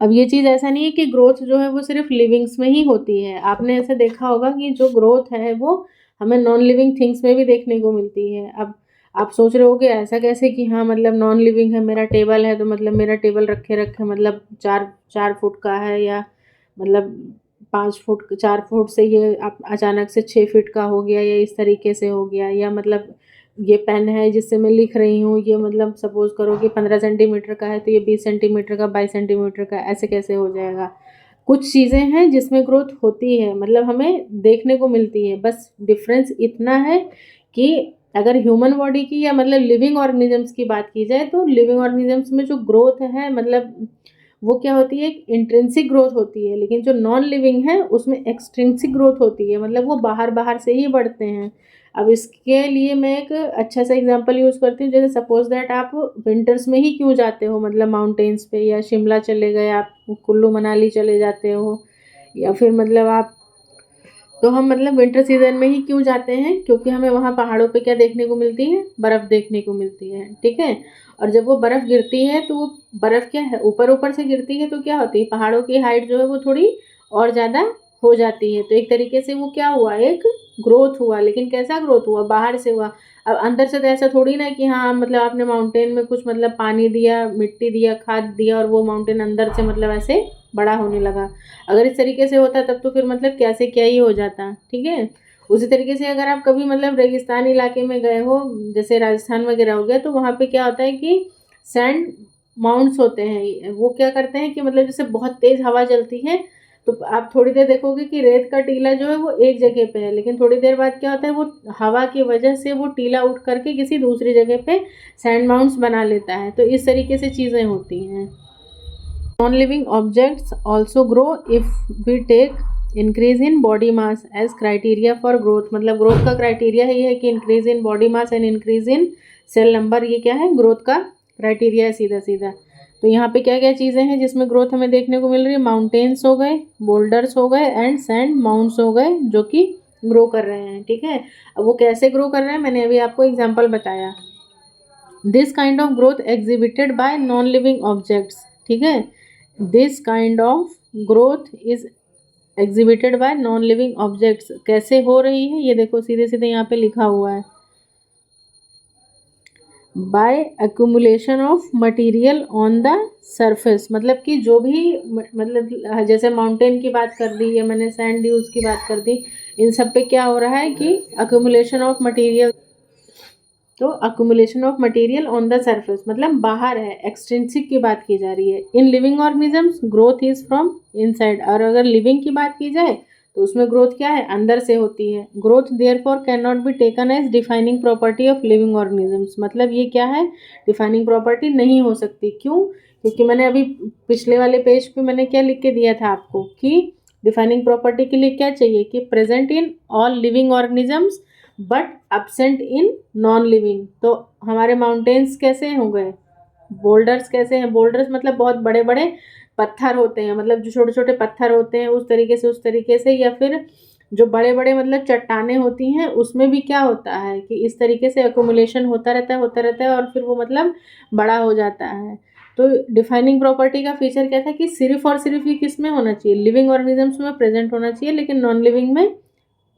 अब ये चीज़ ऐसा नहीं है कि ग्रोथ जो है वो सिर्फ लिविंग्स में ही होती है, आपने ऐसे देखा होगा कि जो ग्रोथ है वो हमें नॉन लिविंग थिंग्स में भी देखने को मिलती है। अब आप सोच रहे होगे ऐसा कैसे कि हाँ मतलब नॉन लिविंग है, मेरा टेबल है तो मतलब मेरा टेबल रखे रखे मतलब 4 फुट का है, या मतलब 5 फुट 4 फुट से ये आप अचानक से 6 फीट का हो गया, या इस तरीके से हो गया, या मतलब ये पेन है जिससे मैं लिख रही हूँ, ये मतलब सपोज करो कि 15 सेंटीमीटर का है तो ये 20 सेंटीमीटर का, 22 सेंटीमीटर का, ऐसे कैसे हो जाएगा। कुछ चीज़ें हैं जिसमें ग्रोथ होती है, मतलब हमें देखने को मिलती है, बस डिफरेंस इतना है कि अगर ह्यूमन बॉडी की या मतलब लिविंग ऑर्गेनिजम्स की बात की जाए तो लिविंग ऑर्गेनिजम्स में जो ग्रोथ है मतलब वो क्या होती है, इंट्रिंसिक ग्रोथ होती है, लेकिन जो नॉन लिविंग है उसमें एक्सट्रिंसिक ग्रोथ होती है, मतलब वो बाहर बाहर से ही बढ़ते हैं। अब इसके लिए मैं एक अच्छा सा एग्जांपल यूज़ करती हूँ, जैसे सपोज दैट आप विंटर्स में ही क्यों जाते हो, मतलब माउंटेन्स पे, या शिमला चले गए आप, कुल्लू मनाली चले जाते हो, या फिर मतलब आप, तो हम मतलब विंटर सीजन में ही क्यों जाते हैं, क्योंकि हमें वहाँ पहाड़ों पे क्या देखने को मिलती है, बर्फ़ देखने को मिलती है, ठीक है। और जब वो बर्फ़ गिरती है तो वो बर्फ़ क्या है, ऊपर ऊपर से गिरती है, तो क्या होती है, पहाड़ों की हाइट जो है वो थोड़ी और ज़्यादा हो जाती है, तो एक तरीके से वो क्या हुआ, एक ग्रोथ हुआ, लेकिन कैसा ग्रोथ हुआ, बाहर से हुआ। अब अंदर से तो ऐसा थोड़ी ना कि हाँ मतलब आपने माउंटेन में कुछ मतलब पानी दिया, मिट्टी दिया, खाद दिया, और वो माउंटेन अंदर से मतलब ऐसे बड़ा होने लगा। अगर इस तरीके से होता तब तो फिर मतलब क्या से क्या ही हो जाता, ठीक है। उसी तरीके से अगर आप कभी मतलब रेगिस्तान इलाके में गए हो, जैसे राजस्थान वगैरह हो गया, तो वहाँ पे क्या होता है कि सैंड माउंट्स होते हैं, वो क्या करते हैं कि मतलब जैसे बहुत तेज़ हवा चलती है तो आप थोड़ी देर देखोगे कि रेत का टीला जो है वो एक जगह पे है, लेकिन थोड़ी देर बाद क्या होता है, वो हवा की वजह से वो टीला उठ करके किसी दूसरी जगह पे सैंड माउंट्स बना लेता है, तो इस तरीके से चीज़ें होती हैं। Non-living objects also grow if we take increase in body mass as criteria for growth। मतलब ग्रोथ का क्राइटेरिया है ये है कि increase in body mass and increase in cell number, ये क्या है, ग्रोथ का क्राइटेरिया है सीधा सीधा। तो यहाँ पे क्या क्या चीज़ें हैं जिसमें ग्रोथ हमें देखने को मिल रही है, माउंटेन्स हो गए, बोल्डर्स हो गए, एंड सैंड माउंट्स हो गए, जो कि ग्रो कर रहे हैं, ठीक है। अब वो कैसे ग्रो कर रहे हैं, मैंने अभी आपको एग्जाम्पल बताया। This kind of growth exhibited by non living objects, ठीक है। This kind of growth is exhibited by non living objects, कैसे हो रही है ये देखो, सीधे सीधे यहाँ पे लिखा हुआ है, by accumulation of material on the surface. मतलब कि जो भी मतलब जैसे माउंटेन की बात कर दी या मैंने सैंड ड्यूज की बात कर दी, इन सब पे क्या हो रहा है कि एक्यूमुलेशन ऑफ मटेरियल, तो accumulation of material on the surface मतलब बाहर है, एक्सट्रिंसिक की बात की जा रही है। In living organisms growth is from inside, और अगर लिविंग की बात की जाए तो उसमें ग्रोथ क्या है, अंदर से होती है। Growth therefore can not be taken as defining property of living organisms, मतलब ये क्या है, डिफाइनिंग प्रॉपर्टी नहीं हो सकती। क्यों, क्योंकि मैंने अभी पिछले वाले पेज पे मैंने क्या लिख के दिया था आपको कि डिफाइनिंग प्रॉपर्टी के लिए क्या चाहिए कि present in all living organisms but absent in non living. तो हमारे माउंटेन्स कैसे हो गए, बोल्डर्स कैसे हैं, बोल्डर्स मतलब बहुत बड़े बड़े पत्थर होते हैं, मतलब जो छोटे छोटे पत्थर होते हैं उस तरीके से, या फिर जो बड़े बड़े मतलब चट्टानें होती हैं उसमें भी क्या होता है कि इस तरीके से एक्यूमुलेशन होता रहता है और फिर वो मतलब बड़ा हो जाता है। तो डिफाइनिंग प्रॉपर्टी का फीचर क्या था कि सिर्फ और सिर्फ ये किस में होना चाहिए, लिविंग ऑर्गेनिजम्स में प्रेजेंट होना चाहिए, लेकिन नॉन लिविंग में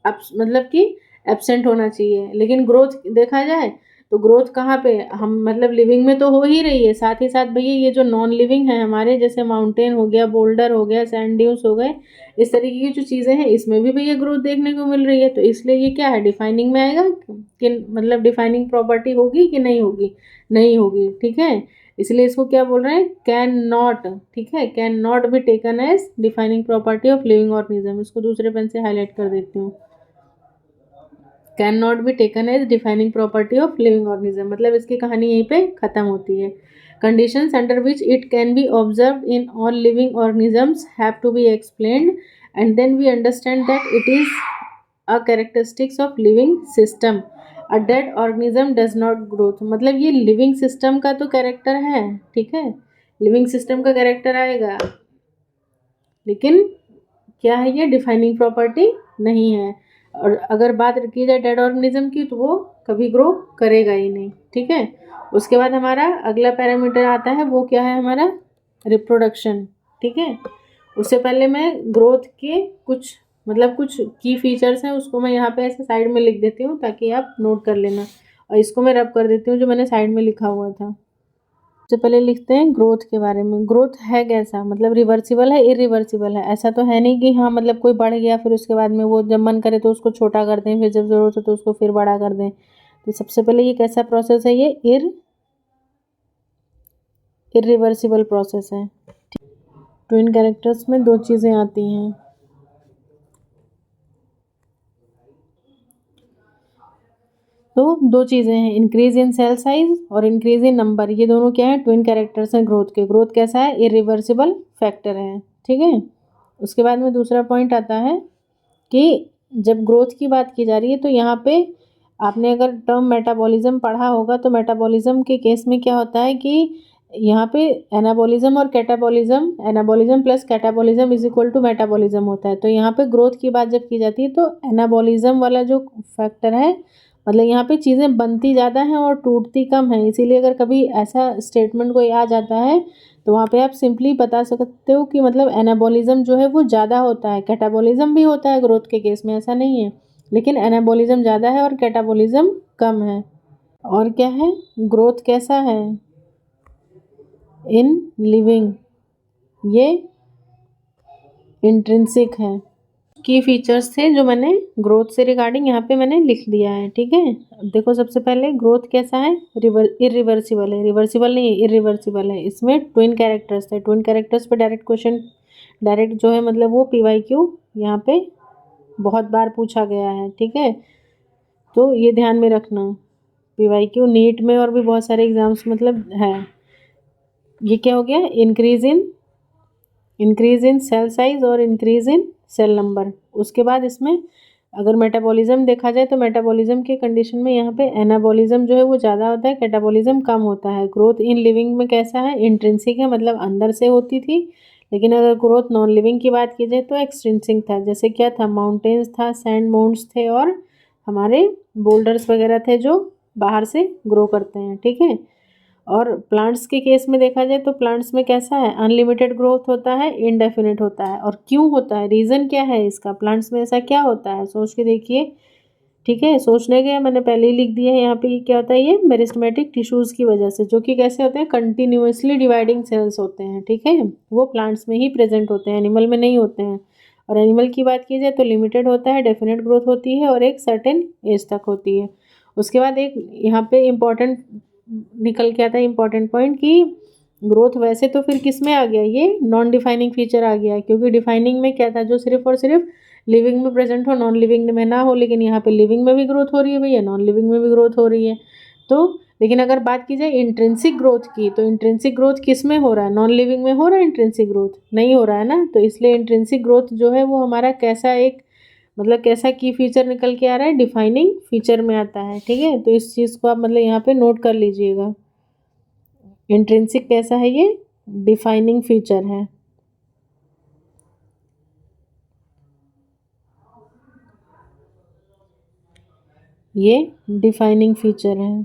अब मतलब कि एब्सेंट होना चाहिए। लेकिन ग्रोथ देखा जाए तो ग्रोथ कहाँ पे, हम मतलब लिविंग में तो हो ही रही है, साथ ही साथ भैया ये जो नॉन लिविंग है हमारे, जैसे माउंटेन हो गया, बोल्डर हो गया, सैंड ड्यून्स हो गए, इस तरीके की जो चीज़ें हैं इसमें भी भैया ग्रोथ देखने को मिल रही है। तो इसलिए ये क्या है, डिफाइनिंग में आएगा कि मतलब डिफाइनिंग प्रॉपर्टी होगी कि नहीं होगी, नहीं होगी, ठीक है। इसलिए इसको क्या बोल रहे हैं, कैन नॉट, ठीक है, can not be taken as defining property of living organism. इसको दूसरे पेन से हाईलाइट कर देती हूँ, can not be taken as defining property of living organism, मतलब इसकी कहानी यहीं पे खत्म होती है। Conditions under which it can be observed in all living organisms have to be explained and then we understand that it is a characteristics of living system. A dead organism does not growth, मतलब ये living system का तो character है, ठीक है, living system का character आएगा, लेकिन क्या है, ये डिफाइनिंग प्रॉपर्टी नहीं है। और अगर बात की जाए डेड ऑर्गेनिज्म की तो वो कभी ग्रो करेगा ही नहीं, ठीक है। उसके बाद हमारा अगला पैरामीटर आता है, वो क्या है हमारा, रिप्रोडक्शन, ठीक है। उससे पहले मैं ग्रोथ के कुछ मतलब कुछ की फीचर्स हैं उसको मैं यहाँ पे ऐसे साइड में लिख देती हूँ ताकि आप नोट कर लेना, और इसको मैं रब कर देती हूँ जो मैंने साइड में लिखा हुआ था। सबसे पहले लिखते हैं ग्रोथ के बारे में। ग्रोथ है कैसा, मतलब रिवर्सिबल है, इरिवर्सिबल है, ऐसा तो है नहीं कि हाँ मतलब कोई बढ़ गया फिर उसके बाद में वो जब मन करे तो उसको छोटा कर दें, फिर जब ज़रूरत हो तो उसको फिर बड़ा कर दें। तो सबसे पहले ये कैसा प्रोसेस है, ये इरिवर्सिबल प्रोसेस है। ट्विन कैरेक्टर्स में दो चीज़ें आती हैं, तो दो चीज़ें हैं, इंक्रीज इन सेल साइज और इंक्रीज इन नंबर। ये दोनों क्या है, ट्विन कैरेक्टर्स हैं ग्रोथ के। ग्रोथ कैसा है, इरिवर्सिबल फैक्टर है, ठीक है। उसके बाद में दूसरा पॉइंट आता है कि जब ग्रोथ की बात की जा रही है तो यहाँ पे आपने अगर टर्म मेटाबॉलिज्म पढ़ा होगा तो मेटाबॉलिज्म के केस में क्या होता है कि यहाँ पे एनाबॉलिज्म और catabolism, anabolism plus catabolism is equal to metabolism होता है। तो यहाँ पे ग्रोथ की बात जब की जाती है तो एनाबॉलिज्म वाला जो फैक्टर है, मतलब यहाँ पे चीज़ें बनती ज़्यादा हैं और टूटती कम हैं, इसीलिए अगर कभी ऐसा स्टेटमेंट कोई आ जाता है तो वहाँ पे आप सिंपली बता सकते हो कि मतलब एनाबॉलिज्म जो है वो ज़्यादा होता है। कैटाबॉलिज्म भी होता है ग्रोथ के केस में, ऐसा नहीं है, लेकिन एनाबॉलिज्म ज़्यादा है और कैटाबॉलिज्म कम है। और क्या है, ग्रोथ कैसा है, इन लिविंग, ये इंट्रिंसिक है। की फीचर्स थे जो मैंने ग्रोथ से रिगार्डिंग यहाँ पे मैंने लिख दिया है, ठीक है। अब देखो सबसे पहले ग्रोथ कैसा है, इरिवर्सिबल है, रिवर्सिबल नहीं है, इरिवर्सिबल है। इसमें ट्विन कैरेक्टर्स थे, ट्विन कैरेक्टर्स पे डायरेक्ट क्वेश्चन, डायरेक्ट जो है मतलब वो PYQ यहाँ पे बहुत बार पूछा गया है, ठीक है, तो ये ध्यान में रखना। PYQ नीट में और भी बहुत सारे एग्जाम्स मतलब है। ये क्या हो गया, इंक्रीज इन सेल साइज और इंक्रीज इन सेल नंबर। उसके बाद इसमें अगर मेटाबॉलिज्म देखा जाए तो मेटाबॉलिज्म के कंडीशन में यहाँ पे एनाबॉलिज्म जो है वो ज़्यादा होता है, कैटाबॉलिज्म कम होता है। ग्रोथ इन लिविंग में कैसा है, इंट्रिंसिक है, मतलब अंदर से होती थी, लेकिन अगर ग्रोथ नॉन लिविंग की बात की जाए तो एक्सट्रिंसिक था। जैसे क्या था, माउंटेन्स था, सैंड माउंट्स थे और हमारे बोल्डर्स वगैरह थे जो बाहर से ग्रो करते हैं, ठीक है। और प्लांट्स के केस में देखा जाए तो प्लांट्स में कैसा है, अनलिमिटेड ग्रोथ होता है, इनडेफिनिट होता है। और क्यों होता है, रीज़न क्या है इसका, प्लांट्स में ऐसा क्या होता है, सोच के देखिए, ठीक है। सोचने के मैंने पहले ही लिख दिया है यहाँ पे, ये क्या होता है, ये मेरिस्टेमेटिक टिश्यूज़ की वजह से, जो कि कैसे होते हैं, कंटिन्यूसली डिवाइडिंग सेल्स होते हैं, ठीक है, वो प्लांट्स में ही प्रेजेंट होते हैं, एनिमल में नहीं होते हैं। और एनिमल की बात की जाए तो लिमिटेड होता है, डेफिनेट ग्रोथ होती है और एक सर्टेन एज तक होती है। उसके बाद एक यहाँ पे इम्पॉर्टेंट निकल के आता है इम्पॉर्टेंट पॉइंट कि ग्रोथ वैसे तो फिर किस में आ गया, ये नॉन डिफाइनिंग फीचर आ गया, क्योंकि डिफाइनिंग में क्या था, जो सिर्फ और सिर्फ लिविंग में प्रेजेंट हो, नॉन लिविंग में ना हो। लेकिन यहाँ पे लिविंग में भी ग्रोथ हो रही है भैया, नॉन लिविंग में भी ग्रोथ हो रही है। तो लेकिन अगर बात की जाए इंट्रिंसिक ग्रोथ की, तो इंट्रिंसिक ग्रोथ किस में हो रहा है, नॉन लिविंग में हो रहा है, इंट्रिंसिक ग्रोथ नहीं हो रहा है ना। तो इसलिए इंट्रिंसिक ग्रोथ जो है वो हमारा कैसा एक मतलब कैसा की फीचर निकल के आ रहा है, डिफाइनिंग फीचर में आता है, ठीक है। तो इस चीज़ को आप मतलब यहाँ पे नोट कर लीजिएगा, इंट्रिंसिक कैसा है, ये डिफाइनिंग फीचर है। ये डिफाइनिंग फीचर है।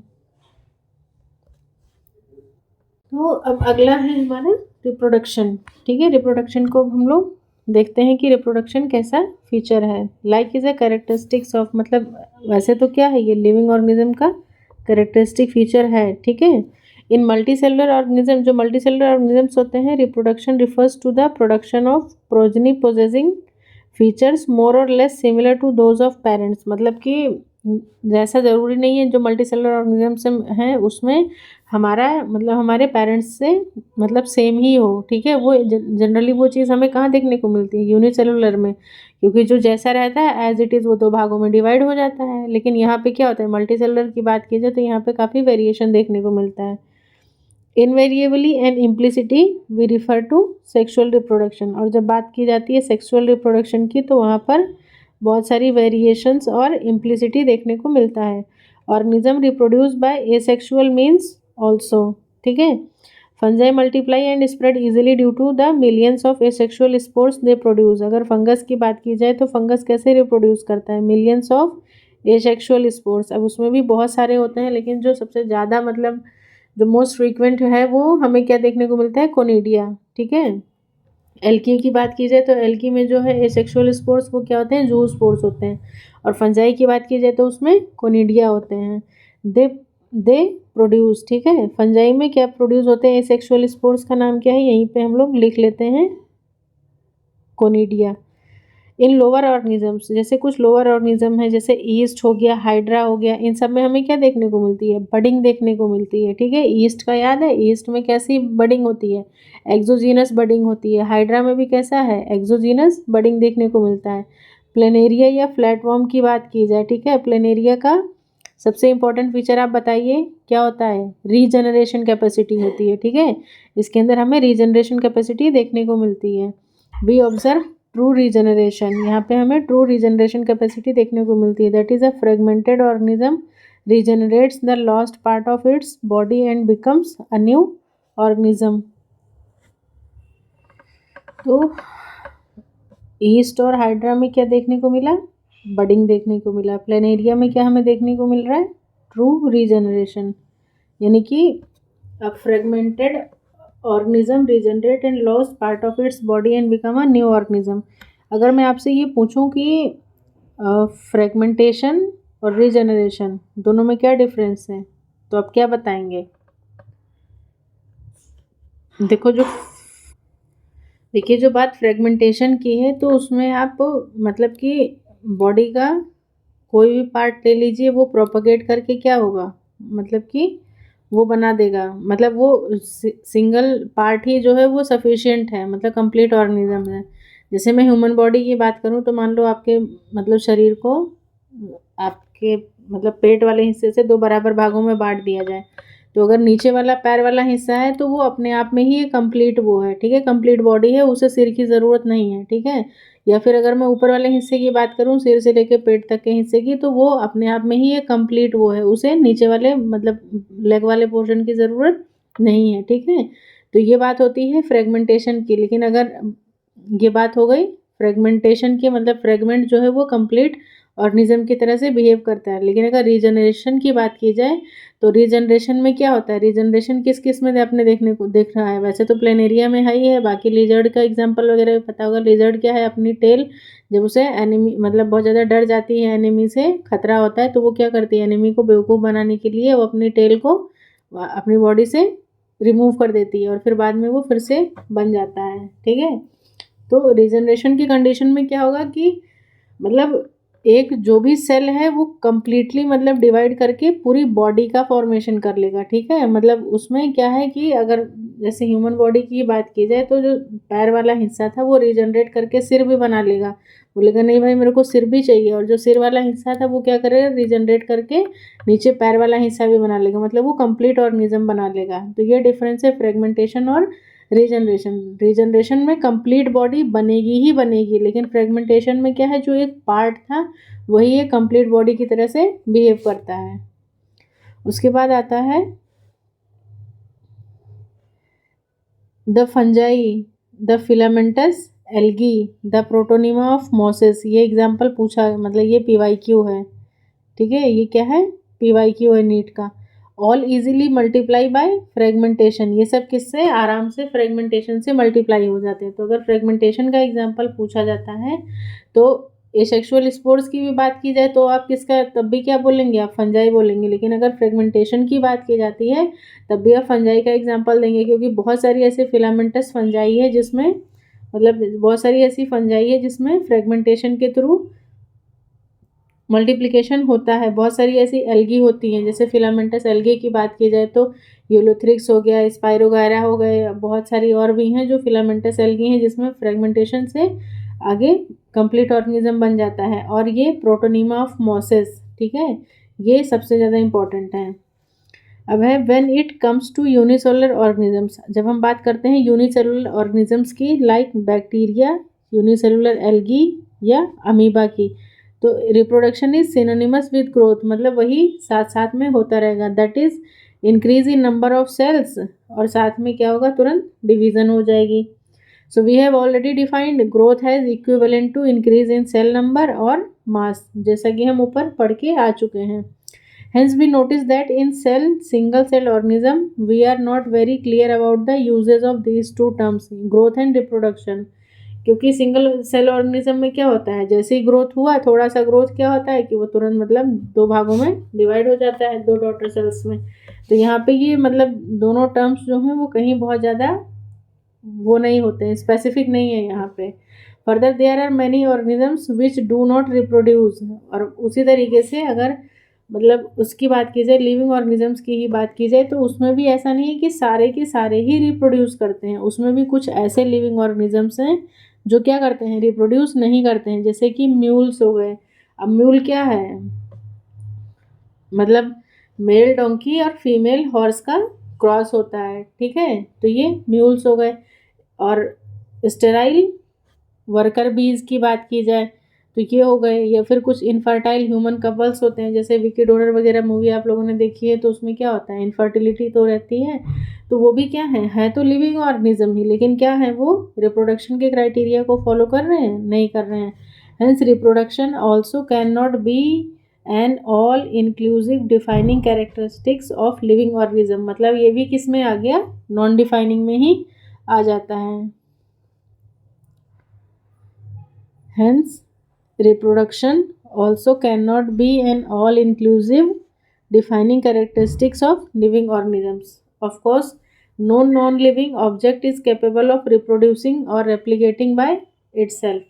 तो अब अगला है हमारा रिप्रोडक्शन, ठीक है। रिप्रोडक्शन को हम लोग देखते हैं कि रिप्रोडक्शन कैसा फीचर है। Like is a characteristics of, मतलब वैसे तो क्या है, ये लिविंग ऑर्गेनिज्म का कैरेक्टरिस्टिक फीचर है, ठीक है। इन मल्टीसेलुलर ऑर्गेनिज्म, जो मल्टीसेलुलर ऑर्गेनिजम्स होते हैं, reproduction refers to the production of progeny possessing features more or less similar to those of parents. मतलब कि जैसा ज़रूरी नहीं है जो मल्टी सेलुलर ऑर्गेनिज्म हैं उसमें हमारा मतलब हमारे पेरेंट्स से मतलब सेम ही हो, ठीक है। वो जनरली वो चीज़ हमें कहाँ देखने को मिलती है, यूनिसेलुलर में, क्योंकि जो जैसा रहता है एज इट इज़ वो 2 भागों में डिवाइड हो जाता है। लेकिन यहाँ पे क्या होता है, मल्टी सेलुलर की बात की जाए तो यहाँ पे काफ़ी वेरिएशन देखने को मिलता है। Invariably and implicitly we refer to sexual reproduction. और जब बात की जाती है सेक्सुअल रिप्रोडक्शन की तो वहाँ पर बहुत सारी वेरिएशंस और इम्प्लिसिटी देखने को मिलता है। Organism reproduce by asexual means also, ठीक है। Fungi multiply and spread easily due to the millions of asexual spores they produce. अगर फंगस की बात की जाए तो फंगस कैसे रिप्रोड्यूस करता है, मिलियंस ऑफ एसेक्सुअल स्पोर्स। अब उसमें भी बहुत सारे होते हैं लेकिन जो सबसे ज़्यादा मतलब जो मोस्ट फ्रीक्वेंट है वो हमें क्या देखने को मिलता है, कोनिडिया, ठीक है। एल्की की बात की जाए तो एल्की में जो है एसेक्सुअल स्पोर्स वो क्या होते हैं, जू स्पोर्स होते हैं। और फंजाई की बात की जाए तो उसमें कोनिडिया होते हैं। दे दे प्रोड्यूस, ठीक है। फंजाई में क्या प्रोड्यूस होते हैं, एसेक्सुअल स्पोर्स का नाम क्या है, यहीं पे हम लोग लिख लेते हैं कोनिडिया। इन लोअर ऑर्गेनिजम्स, जैसे कुछ लोअर ऑर्गेनिज्म है जैसे ईस्ट हो गया, हाइड्रा हो गया, इन सब में हमें क्या देखने को मिलती है, बडिंग देखने को मिलती है, ठीक है। ईस्ट का याद है, ईस्ट में कैसी बडिंग होती है, एक्सोजीनस बडिंग होती है। हाइड्रा में भी कैसा है, एक्सोजीनस बडिंग देखने को मिलता है। प्लेनेरिया या फ्लैटवर्म की बात की जाए, ठीक है, प्लेनेरिया का सबसे इंपॉर्टेंट फीचर आप बताइए क्या होता है, रीजनरेशन कैपेसिटी होती है, ठीक है। इसके अंदर हमें रीजनरेशन कैपेसिटी देखने को मिलती है। वी ऑब्जर्व ट्रू रीजनरेशन, यहाँ पे हमें ट्रू रीजनरेशन कैपेसिटी देखने को मिलती है। That is a fragmented organism regenerates the lost part of its body and becomes a new organism. तो ईस्ट और हाइड्रा में क्या देखने को मिला, बडिंग देखने को मिला। प्लेनेरिया में क्या हमें देखने को मिल रहा है, ट्रू रीजनरेशन, यानी कि अ fragmented organism regenerate and loss part of its body and become a new organism. अगर मैं आपसे ये पूछूं कि फ्रेगमेंटेशन और रीजनरेशन दोनों में क्या डिफरेंस है तो आप क्या बताएंगे। देखो जो देखिए जो बात फ्रेगमेंटेशन की है तो उसमें आप मतलब कि बॉडी का कोई भी पार्ट ले लीजिए वो प्रोपगेट करके क्या होगा, मतलब कि वो बना देगा, मतलब वो सिंगल पार्ट ही जो है वो सफिशिएंट है, मतलब कंप्लीट ऑर्गेनिज्म है। जैसे मैं ह्यूमन बॉडी की बात करूँ तो मान लो आपके मतलब शरीर को आपके मतलब पेट वाले हिस्से से 2 बराबर भागों में बांट दिया जाए तो अगर नीचे वाला पैर वाला हिस्सा है तो वो अपने आप में ही कंप्लीट वो है, ठीक है, कंप्लीट बॉडी है, उसे सिर की ज़रूरत नहीं है, ठीक है। या फिर अगर मैं ऊपर वाले हिस्से की बात करूँ सिर से लेकर पेट तक के हिस्से की तो वो अपने आप में ही एक कंप्लीट वो है, उसे नीचे वाले मतलब लेग वाले पोर्शन की ज़रूरत नहीं है, ठीक है। तो ये बात होती है फ्रेगमेंटेशन की। लेकिन अगर ये बात हो गई फ्रेगमेंटेशन की, मतलब फ्रेगमेंट जो है वो कंप्लीट ऑर्गेनिज्म की तरह से बिहेव करता है। लेकिन अगर रीजनरेशन की बात की जाए तो रीजनरेशन में क्या होता है, रीजनरेशन किस किस में आपने देखने को देख रहा है, वैसे तो प्लेनेरिया में है ही है, बाकी लिजर्ड का एग्जांपल वगैरह पता होगा। लिजर्ड क्या है, अपनी टेल जब उसे एनिमी मतलब बहुत ज़्यादा डर जाती है, एनिमी से खतरा होता है तो वो क्या करती है, एनिमी को बेवकूफ़ बनाने के लिए वो अपनी टेल को अपनी बॉडी से रिमूव कर देती है और फिर बाद में वो फिर से बन जाता है, ठीक है। तो रीजनरेशन की कंडीशन में क्या होगा कि मतलब एक जो भी सेल है वो कंप्लीटली मतलब डिवाइड करके पूरी बॉडी का फॉर्मेशन कर लेगा, ठीक है। मतलब उसमें क्या है कि अगर जैसे ह्यूमन बॉडी की बात की जाए तो जो पैर वाला हिस्सा था वो रीजनरेट करके सिर भी बना लेगा, बोलेगा नहीं भाई मेरे को सिर भी चाहिए, और जो सिर वाला हिस्सा था वो क्या करेगा, रीजनरेट करके नीचे पैर वाला हिस्सा भी बना लेगा, मतलब वो कंप्लीट ऑर्गेनिज्म बना लेगा। तो ये डिफरेंस है फ्रेगमेंटेशन और रीजनरेशन। रीजनरेशन में कंप्लीट बॉडी बनेगी ही बनेगी, लेकिन फ्रेगमेंटेशन में क्या है, जो एक पार्ट था वही एक कंप्लीट बॉडी की तरह से बिहेव करता है। उसके बाद आता है the fungi, the filamentous algae, the protonema of mosses. ये एग्जाम्पल पूछा मतलब ये PYQ है, ठीक है, ये क्या है, PYQ है नीट का। All easily multiply by fragmentation, ये सब किससे, आराम से फ्रेगमेंटेशन से मल्टीप्लाई हो जाते हैं। तो अगर फ्रेगमेंटेशन का एग्जाम्पल पूछा जाता है तो एसेक्सुअल स्पोर्स की भी बात की जाए तो आप किसका तब भी क्या बोलेंगे, आप फंजाई बोलेंगे। लेकिन अगर फ्रेगमेंटेशन की बात की जाती है तब भी आप फंजाई का एग्जाम्पल देंगे, क्योंकि बहुत सारी ऐसे फिलामेंटस फंजाई है जिसमें मतलब बहुत सारी ऐसी फंजाई है जिसमें फ्रेगमेंटेशन के थ्रू मल्टीप्लिकेशन होता है। बहुत सारी ऐसी एल्गी होती हैं, जैसे फिलामेंटस एल्गी की बात की जाए तो यूलोथ्रिक्स हो गया, स्पाइरोगायरा हो गए, बहुत सारी और भी हैं जो फिलामेंटस एल्गी हैं, जिसमें फ्रेगमेंटेशन से आगे कंप्लीट ऑर्गेनिज्म बन जाता है। और ये प्रोटोनीमा ऑफ मॉसेस, ठीक है, ये सबसे ज़्यादा इम्पॉर्टेंट है। अब है when it comes to unicellular organisms, जब हम बात करते हैं यूनिसेलुलर ऑर्गेनिजम्स की, लाइक बैक्टीरिया, यूनिसेलुलर एल्गी या अमीबा की, तो reproduction is synonymous with growth, मतलब वही साथ साथ में होता रहेगा, that is increase in number of cells, और साथ में क्या होगा, तुरंत डिवीजन हो जाएगी। So we have already defined growth has equivalent to increase in cell number और मास, जैसा कि हम ऊपर पढ़ के आ चुके हैं। Hence we notice that in single cell organism, we are not very clear about the uses of these two terms, growth and reproduction. क्योंकि सिंगल सेल ऑर्गेनिज्म में क्या होता है, जैसे ही ग्रोथ हुआ, थोड़ा सा ग्रोथ क्या होता है कि वो तुरंत मतलब दो भागों में डिवाइड हो जाता है, दो डॉटर सेल्स में। तो यहाँ पे ये मतलब दोनों टर्म्स जो हैं वो कहीं बहुत ज़्यादा वो नहीं होते हैं, स्पेसिफिक नहीं है यहाँ पे। Further there are many organisms which do not reproduce, और उसी तरीके से अगर मतलब उसकी बात की जाए, लिविंग ऑर्गेनिजम्स की ही बात की जाए, तो उसमें भी ऐसा नहीं है कि सारे के सारे ही रिप्रोड्यूस करते हैं, उसमें भी कुछ ऐसे लिविंग ऑर्गेनिजम्स हैं जो क्या करते हैं, रिप्रोड्यूस नहीं करते हैं, जैसे कि म्यूल्स हो गए। अब म्यूल क्या है, मतलब मेल डोंकी और फीमेल हॉर्स का क्रॉस होता है, ठीक है, तो ये म्यूल्स हो गए। और स्टेराइल वर्कर बीज की बात की जाए तो ये हो गए, या फिर कुछ इनफर्टाइल ह्यूमन कपल्स होते हैं, जैसे विकी डोनर वगैरह मूवी आप लोगों ने देखी है, तो उसमें क्या होता है, इनफर्टिलिटी तो रहती है, तो वो भी क्या है तो लिविंग ऑर्गेनिज्म ही, लेकिन क्या है, वो रिप्रोडक्शन के क्राइटेरिया को फॉलो कर रहे हैं, नहीं कर रहे हैं। Hence reproduction also can not be an all inclusive defining characteristics of living organism, मतलब ये भी किस में आ गया, नॉन डिफाइनिंग में ही आ जाता है। Hence, reproduction also cannot be an all-inclusive defining characteristics of living organisms. Of course, no non-living object is capable of reproducing or replicating by itself.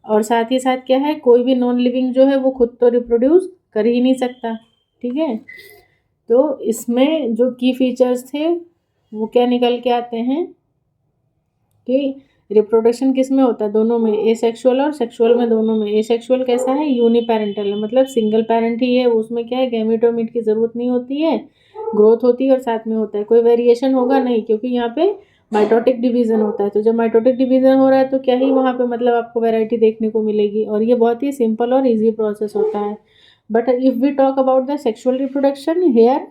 और साथ ही साथ क्या है, कोई भी नॉन लिविंग जो है वो खुद तो रिप्रोड्यूस कर ही नहीं सकता, ठीक है। तो इसमें जो की फीचर्स थे वो क्या निकल के आते हैं कि रिप्रोडक्शन किस में होता है, दोनों में, एसेक्सुअल और सेक्सुअल में, दोनों में। एसेक्सुअल कैसा है, यूनिपेरेंटल है, मतलब सिंगल पेरेंट ही है, उसमें क्या है, गैमेटोमीट की ज़रूरत नहीं होती है, ग्रोथ होती है और साथ में होता है, कोई वेरिएशन होगा नहीं, क्योंकि यहाँ पे माइटोटिक डिवीज़न होता है। तो जब माइटोटिक डिवीज़न हो रहा है तो क्या ही वहाँ पे मतलब आपको वैरायटी देखने को मिलेगी, और ये बहुत ही सिंपल और ईजी प्रोसेस होता है। But if we talk about the sexual reproduction, here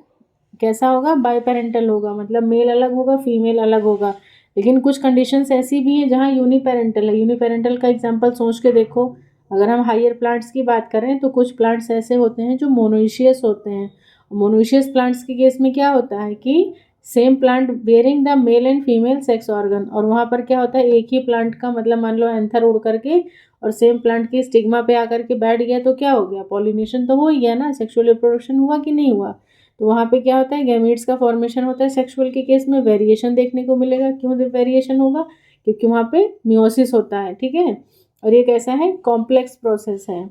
कैसा होगा, बाई पेरेंटल होगा, मतलब मेल अलग होगा, फीमेल अलग होगा। लेकिन कुछ कंडीशंस ऐसी भी हैं जहाँ यूनिपेरेंटल है। यूनिपेरेंटल का एग्जांपल सोच के देखो, अगर हम हायर प्लांट्स की बात करें तो कुछ प्लांट्स ऐसे होते हैं जो मोनोइशियस होते हैं। मोनोइशियस प्लांट्स के केस में क्या होता है कि same plant bearing the male and female sex organ, और वहाँ पर क्या होता है, एक ही प्लांट का मतलब मान लो एंथर उड़ करके और सेम प्लांट की स्टिग्मा पे आकर के बैठ गया, तो क्या हो गया, पॉलिनेशन तो हो ही गया ना, सेक्सुअल रिप्रोडक्शन हुआ कि नहीं हुआ। तो वहाँ पे क्या होता है, गैमीट्स का फॉर्मेशन होता है। सेक्सुअल के केस में वेरिएशन देखने को मिलेगा, क्यों वेरिएशन होगा, क्योंकि वहाँ पे मियोसिस होता है, ठीक है। और ये कैसा है, कॉम्प्लेक्स प्रोसेस है।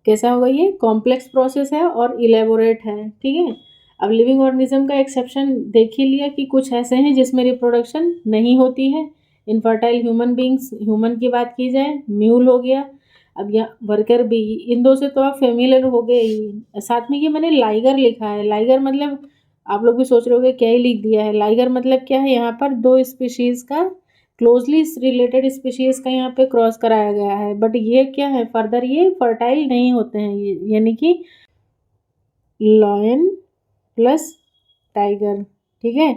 कैसा होगा, ये कॉम्प्लेक्स प्रोसेस है और इलेबोरेट है, ठीक है। अब लिविंग ऑर्गेनिज्म का एक्सेप्शन देख ही लिया कि कुछ ऐसे हैं जिसमें रिप्रोडक्शन नहीं होती है। इनफर्टाइल ह्यूमन बींग्स, ह्यूमन की बात की जाए, म्यूल हो गया। अब यहाँ वर्कर भी, इन दो से तो आप फेमिलियर हो गए ही। साथ में ये मैंने लाइगर लिखा है, लाइगर मतलब आप लोग भी सोच रहे होगे क्या ही लिख दिया है। लाइगर मतलब क्या है, यहाँ पर दो स्पीशीज़ का, क्लोजली रिलेटेड स्पीशीज़ का यहाँ पे क्रॉस कराया गया है। बट ये क्या है, फर्दर ये फर्टाइल नहीं होते हैं, ये यानी कि लॉयन प्लस टाइगर, ठीक है।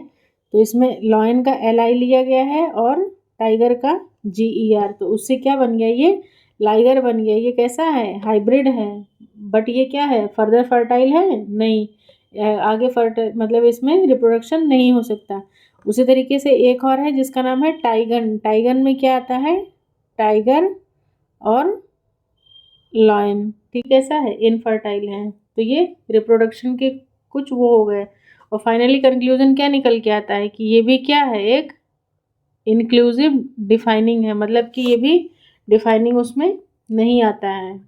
तो इसमें लॉयन का LI लिया गया है और टाइगर का GER, तो उससे क्या बन गया, ये लाइगर बन गया। ये कैसा है, हाइब्रिड है, बट ये क्या है, फर्दर फर्टाइल है नहीं, आगे फर्टाइल मतलब इसमें रिप्रोडक्शन नहीं हो सकता। उसी तरीके से एक और है जिसका नाम है टाइगन। टाइगन में क्या आता है, टाइगर और लॉयन, ठीक, कैसा है, इनफर्टाइल है। तो ये रिप्रोडक्शन के कुछ वो हो गए। और फाइनली कंक्लूजन क्या निकल के आता है कि ये भी क्या है, एक इंक्लूसिव डिफाइनिंग है, मतलब कि ये भी डिफाइनिंग उसमें नहीं आता है।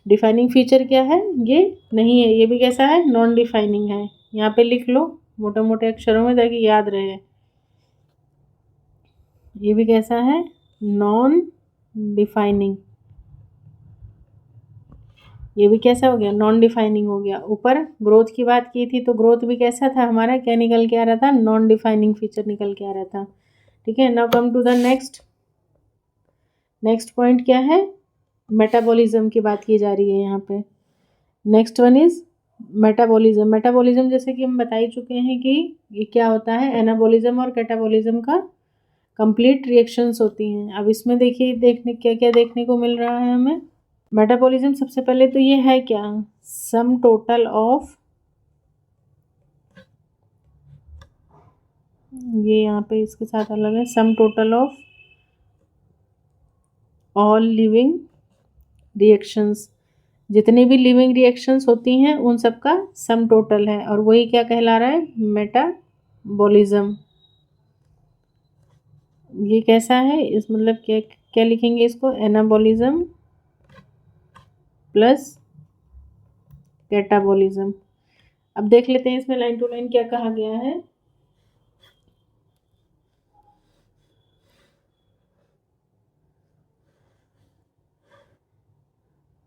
डिफाइनिंग फीचर क्या है, ये नहीं है। ये भी कैसा है, नॉन डिफाइनिंग है। यहाँ पे लिख लो मोटे मोटे अक्षरों में ताकि याद रहे। ये भी कैसा है, नॉन डिफाइनिंग। ये भी कैसा हो गया, नॉन डिफाइनिंग हो गया। ऊपर ग्रोथ की बात की थी तो ग्रोथ भी कैसा था हमारा, क्या निकल के आ रहा था, नॉन डिफाइनिंग फीचर निकल के आ रहा था। ठीक है, now come to the next. Next point क्या है, मेटाबॉलिज्म की बात की जा रही है यहाँ पे। Next one is metabolism. Metabolism जैसे कि हम बता ही चुके हैं कि ये क्या होता है, एनाबॉलिज्म और कैटाबॉलिज्म का कंप्लीट रिएक्शंस होती हैं। अब इसमें देखिए, देखने क्या क्या देखने को मिल रहा है हमें। मेटाबॉलिज्म सबसे पहले तो ये है क्या, सम टोटल ऑफ, ये यहाँ पे इसके साथ अलग है, सम total of all living reactions. जितनी भी लिविंग रिएक्शंस होती हैं उन सब का सम टोटल है, और वही क्या कहला रहा है, मेटाबॉलिज्म। ये कैसा है, इस मतलब क्या क्या लिखेंगे इसको, एनाबॉलिज्म प्लस कैटाबॉलिज्म। अब देख लेते हैं इसमें लाइन टू लाइन क्या कहा गया है।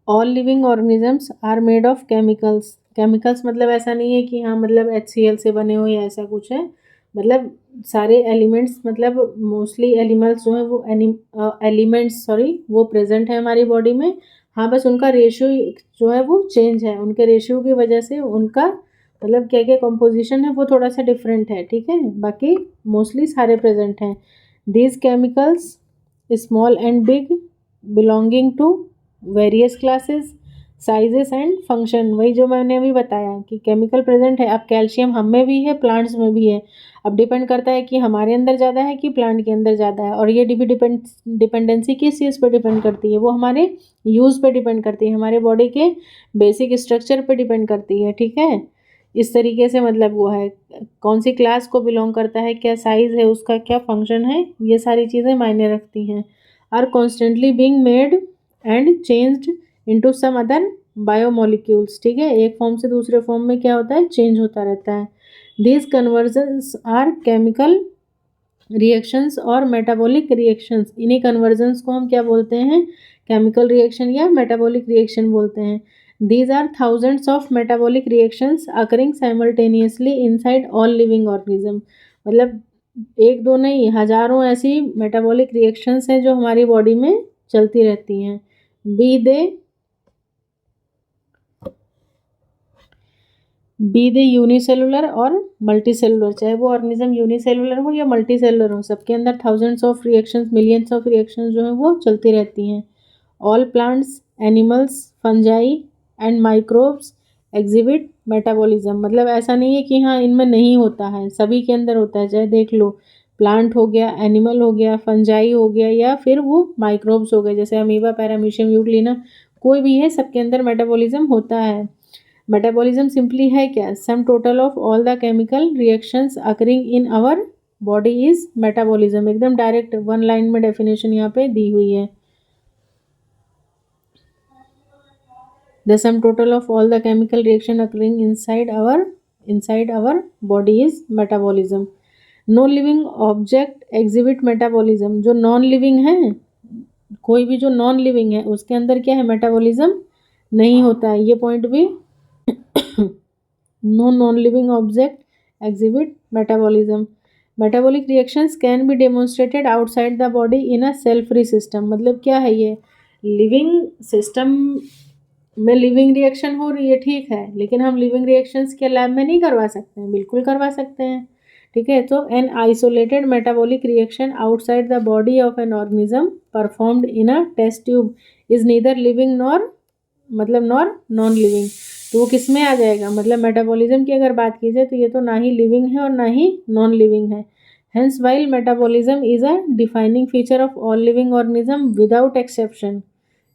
All living organisms are made of chemicals. Chemicals मतलब ऐसा नहीं है कि हाँ मतलब HCl से बने हो या ऐसा कुछ है, मतलब सारे एलिमेंट्स, मतलब मोस्टली एनिमल्स जो है वो एलिमेंट्स वो प्रेजेंट है हमारी बॉडी में। हाँ बस उनका रेशियो जो है वो चेंज है, उनके रेशियो की वजह से उनका मतलब क्या क्या कंपोजिशन है वो थोड़ा सा डिफरेंट है। ठीक है, बाकी मोस्टली सारे प्रेजेंट हैं। These chemicals small and big belonging to various classes sizes and function, वही जो मैंने अभी बताया कि केमिकल प्रेजेंट है। अब कैल्शियम हम में भी है, प्लांट्स में भी है। अब डिपेंड करता है कि हमारे अंदर ज़्यादा है कि प्लांट के अंदर ज़्यादा है, और ये डिपेंडेंसी किस चीज़ पर डिपेंड करती है, वो हमारे यूज़ पे डिपेंड करती है, हमारे बॉडी के बेसिक स्ट्रक्चर पे डिपेंड करती है। ठीक है, इस तरीके से मतलब वो है कौन सी क्लास को बिलोंग करता है, क्या साइज़ है उसका, क्या फंक्शन है, ये सारी चीज़ें मायने रखती हैं। Are constantly being made and changed into some other biomolecules. ठीक है, एक फॉर्म से दूसरे फॉर्म में क्या होता है, चेंज होता रहता है। These conversions are chemical reactions और मेटाबॉलिक रिएक्शंस। इन्हीं कन्वर्जन्स को हम क्या बोलते हैं, केमिकल रिएक्शन या मेटाबॉलिक रिएक्शन बोलते हैं। These are thousands of metabolic reactions occurring simultaneously inside all living organism. मतलब एक दो नहीं, हजारों ऐसी मेटाबॉलिक रिएक्शंस हैं जो हमारी बॉडी में चलती रहती हैं। बी दे यूनिसेलुलर और मल्टीसेलुलर, चाहे वो ऑर्गेनिज्म यूनिसेलुलर हो या मल्टीसेलुलर हो, सबके अंदर thousands of reactions, millions of reactions जो हैं वो चलती रहती हैं। All plants, animals, fungi and microbes exhibit metabolism. मतलब ऐसा नहीं है कि हाँ इनमें नहीं होता है, सभी के अंदर होता है। चाहे देख लो, प्लांट हो गया, एनिमल हो गया, फंजाई हो गया, या फिर वो माइक्रोब्स हो गए जैसे अमीबा, पैरामीशियम, यूग्लिना, कोई भी है, सबके अंदर मेटाबॉलिज्म होता है। मेटाबॉलिज्म सिंपली है क्या, sum total of all the chemical reactions occurring in our body is metabolism. एकदम डायरेक्ट वन लाइन में डेफिनेशन यहाँ पे दी हुई है। The sum total of all the chemical reaction occurring inside our body is metabolism. No living object exhibit metabolism. जो non living है, कोई भी जो नॉन लिविंग है उसके अंदर क्या है, मेटाबॉलिज्म नहीं होता है। ये पॉइंट भी no non-living object exhibit metabolism. Metabolic reactions can be demonstrated outside the body in a cell-free system. मतलब क्या है ये, लिविंग सिस्टम में लिविंग रिएक्शन हो रही है, ठीक है, लेकिन हम लिविंग रिएक्शंस के लैब में नहीं करवा सकते हैं, बिल्कुल करवा सकते हैं। ठीक है, तो an isolated metabolic reaction outside the body of an organism performed in a test tube is neither living nor non living. तो वो किस में आ जाएगा, मतलब मेटाबॉलिज्म की अगर बात की जाए तो ये तो ना ही लिविंग है और ना ही नॉन लिविंग है। Hence while metabolism is a defining feature of all living organism without exception.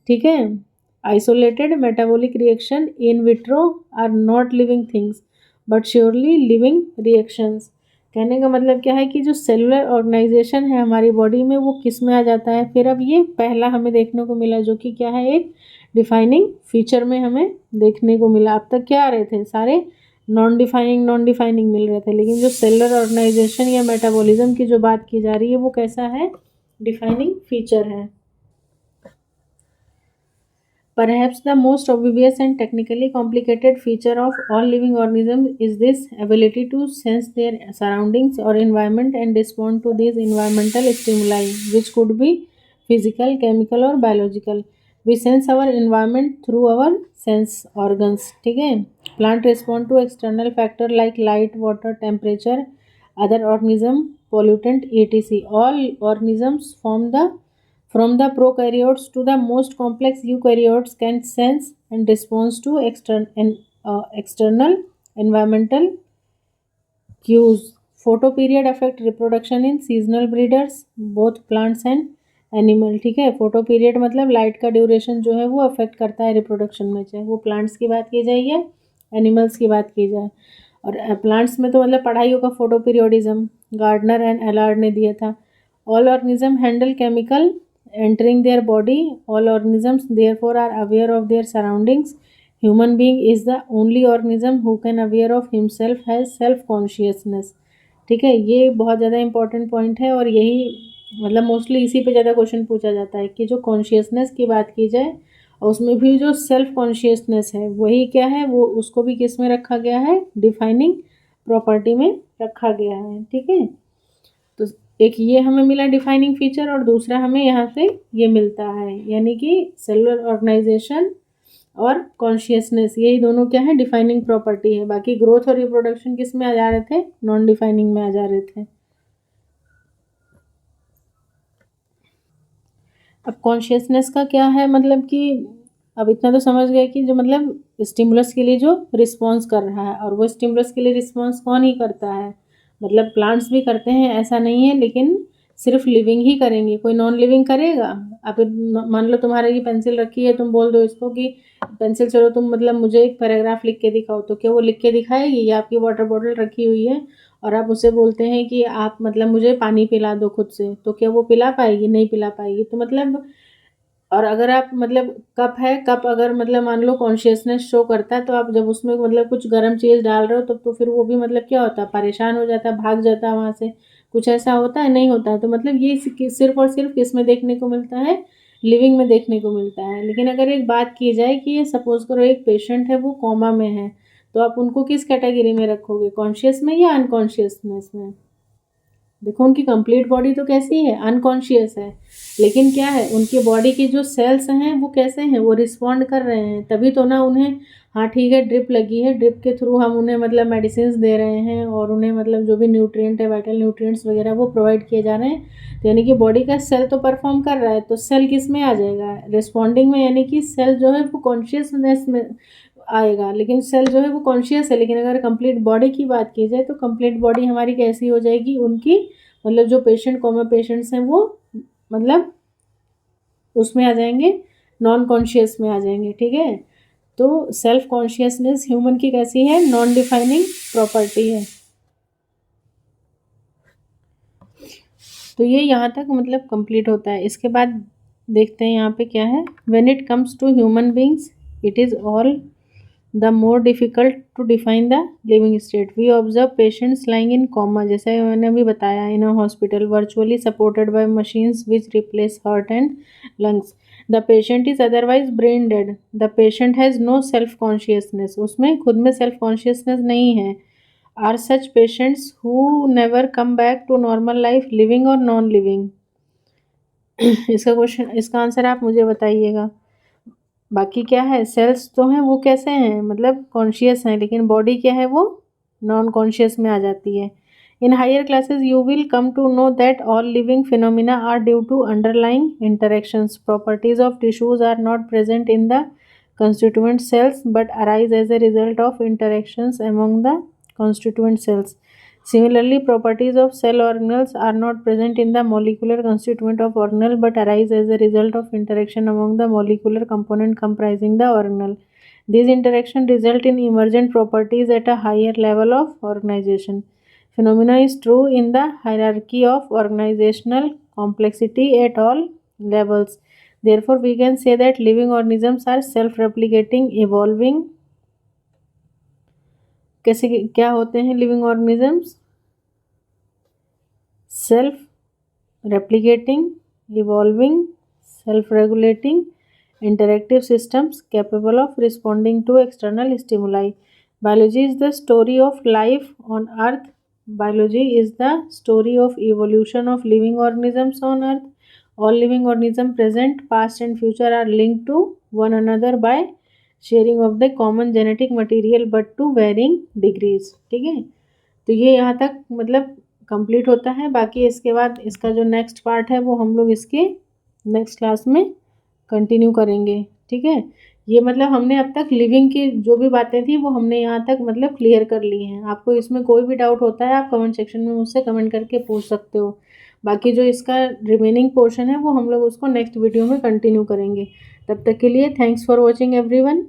ठीक है, isolated metabolic reaction in vitro are not living things but surely living reactions. कहने का मतलब क्या है कि जो सेलुलर ऑर्गेनाइजेशन है हमारी बॉडी में वो किस में आ जाता है। फिर अब ये पहला हमें देखने को मिला जो कि क्या है, एक डिफाइनिंग फीचर में हमें देखने को मिला। अब तक क्या आ रहे थे, सारे नॉन डिफाइनिंग मिल रहे थे, लेकिन जो सेलुलर ऑर्गेनाइजेशन या मेटाबॉलिज्म की जो बात की जा रही है वो कैसा है, डिफाइनिंग फीचर है। Perhaps the most obvious and technically complicated feature of all living organisms is this ability to sense their surroundings or environment and respond to these environmental stimuli, which could be physical, chemical or biological. We sense our environment through our sense organs. ठीक है, plant respond to external factor like light, water, temperature, other organism, pollutant, etc. All organisms from the prokaryotes to the most complex eukaryotes can sense and respond to external environmental cues. Photoperiod affect reproduction in seasonal breeders, both plants and animal. ठीक है, photo period मतलब light का duration जो है वो affect करता है reproduction में, चाहे वो प्लांट्स की बात की जाए या एनिमल्स की बात की जाए। और प्लांट्स में तो मतलब पढ़ाइयों का फोटो पीरियोडिज्म गार्डनर एंड एलार्ड ने दिया था। All organism handle chemical entering their body. All organisms therefore are aware of their surroundings. Human being is the only organism who can aware of himself, has self consciousness। ठीक है, ये बहुत ज़्यादा important point है और यही मतलब mostly इसी पे ज़्यादा क्वेश्चन पूछा जाता है कि जो कॉन्शियसनेस की बात की जाए और उसमें भी जो सेल्फ कॉन्शियसनेस है वही क्या है, वो उसको भी किस में रखा गया है, डिफाइनिंग प्रॉपर्टी में रखा गया है। ठीक है, तो एक ये हमें मिला डिफाइनिंग फीचर और दूसरा हमें यहाँ से ये मिलता है, यानी कि सेलुलर ऑर्गेनाइजेशन और कॉन्शियसनेस, यही दोनों क्या है, डिफाइनिंग प्रॉपर्टी है। बाकी ग्रोथ और रिप्रोडक्शन किस में आ जा रहे थे, नॉन डिफाइनिंग में आ जा रहे थे। अब कॉन्शियसनेस का क्या है, मतलब कि अब इतना तो समझ गए कि जो मतलब स्टिमुलस के लिए जो रिस्पॉन्स कर रहा है, और वो स्टिमुलस के लिए रिस्पॉन्स कौन ही करता है, मतलब प्लांट्स भी करते हैं ऐसा नहीं है, लेकिन सिर्फ लिविंग ही करेंगे, कोई नॉन लिविंग करेगा। अब मान लो तुम्हारे ये पेंसिल रखी है, तुम बोल दो इसको कि पेंसिल चलो तुम मतलब मुझे एक पैराग्राफ लिख के दिखाओ, तो क्या वो लिख के दिखाएगी? या आपकी वाटर बॉटल रखी हुई है और आप उसे बोलते हैं कि आप मतलब मुझे पानी पिला दो खुद से, तो क्या वो पिला पाएगी? नहीं पिला पाएगी। तो मतलब और अगर आप मतलब कप है, कप अगर मतलब मान लो कॉन्शियसनेस शो करता है, तो आप जब उसमें मतलब कुछ गर्म चीज़ डाल रहे हो तो फिर वो भी मतलब क्या होता है, परेशान हो जाता है, भाग जाता है वहाँ से। कुछ ऐसा होता है, नहीं होता है। तो मतलब ये सिर्फ और सिर्फ किस में देखने को मिलता है, लिविंग में देखने को मिलता है। लेकिन अगर एक बात की जाए कि ये सपोज करो एक पेशेंट है, वो कोमा में है, तो आप उनको किस कैटेगरी में रखोगे, कॉन्शियस में या अनकॉन्शियसनेस में? देखो उनकी कंप्लीट बॉडी तो कैसी है, अनकॉन्शियस है, लेकिन क्या है, उनकी बॉडी की जो सेल्स हैं वो कैसे हैं, वो रिस्पॉन्ड कर रहे हैं, तभी तो ना उन्हें, हाँ ठीक है ड्रिप लगी है, ड्रिप के थ्रू हम उन्हें मतलब मेडिसिन दे रहे हैं और उन्हें मतलब जो भी न्यूट्रिएंट है, वाइटल न्यूट्रिएंट्स वगैरह वो प्रोवाइड किए जा रहे हैं। तो यानी कि बॉडी का सेल तो परफॉर्म कर रहा है, तो सेल किस में आ जाएगा, रिस्पॉन्डिंग में, यानी कि सेल जो है वो कॉन्शियसनेस में आएगा। लेकिन सेल जो है वो कॉन्शियस है, लेकिन अगर कंप्लीट बॉडी की बात की जाए तो कंप्लीट बॉडी हमारी कैसी हो जाएगी, उनकी मतलब जो पेशेंट कोमा पेशेंट्स हैं वो मतलब उसमें आ जाएंगे, नॉन कॉन्शियस में आ जाएंगे। ठीक है, तो सेल्फ कॉन्शियसनेस ह्यूमन की कैसी है, नॉन डिफाइनिंग प्रॉपर्टी है। तो ये यहाँ तक मतलब कंप्लीट होता है। इसके बाद देखते हैं यहाँ पे क्या है, when it comes to human beings it is all the more difficult to define the living state. We observe patients lying in coma, जैसे मैंने अभी बताया, in a hospital virtually supported by machines which replace heart and lungs. The patient is otherwise brain dead. The patient has no self consciousness. उसमें खुद में self consciousness नहीं है। Are such patients who never come back to normal life living or non living? इसका question, इसका answer आप मुझे बताइएगा। बाकी क्या है, सेल्स तो हैं वो कैसे हैं, मतलब कॉन्शियस हैं, लेकिन बॉडी क्या है, वो नॉन कॉन्शियस में आ जाती है। In higher classes you will come to know that all living phenomena are due to underlying interactions. Properties of tissues are not present in the constituent cells but arise as a result of interactions among the constituent cells. Similarly, properties of cell organelles are not present in the molecular constituent of organelle but arise as a result of interaction among the molecular component comprising the organelle. These interactions result in emergent properties at a higher level of organization. Phenomena is true in the hierarchy of organizational complexity at all levels. Therefore, we can say that living organisms are self-replicating, evolving. कैसे क्या होते हैं living organisms? Self replicating, evolving, self-regulating, interactive systems capable of responding to external stimuli. Biology is the story of life on Earth. Biology is the story of evolution of living organisms on Earth. All living organisms, present, past, and future, are linked to one another by sharing of the common genetic material, but to varying degrees. ठीक है, तो ये यहाँ तक मतलब complete होता है। बाकी इसके बाद इसका जो नेक्स्ट पार्ट है वो हम लोग इसके नेक्स्ट क्लास में कंटिन्यू करेंगे। ठीक है, ये मतलब हमने अब तक लिविंग की जो भी बातें थी वो हमने यहाँ तक मतलब क्लियर कर ली हैं। आपको इसमें कोई भी डाउट होता है आप कमेंट सेक्शन में मुझसे कमेंट करके पूछ सकते हो। बाकी जो इसका रिमेनिंग पोर्शन है वो हम लोग उसको नेक्स्ट वीडियो में कंटिन्यू करेंगे। तब तक के लिए थैंक्स फॉर वॉचिंग एवरीवन।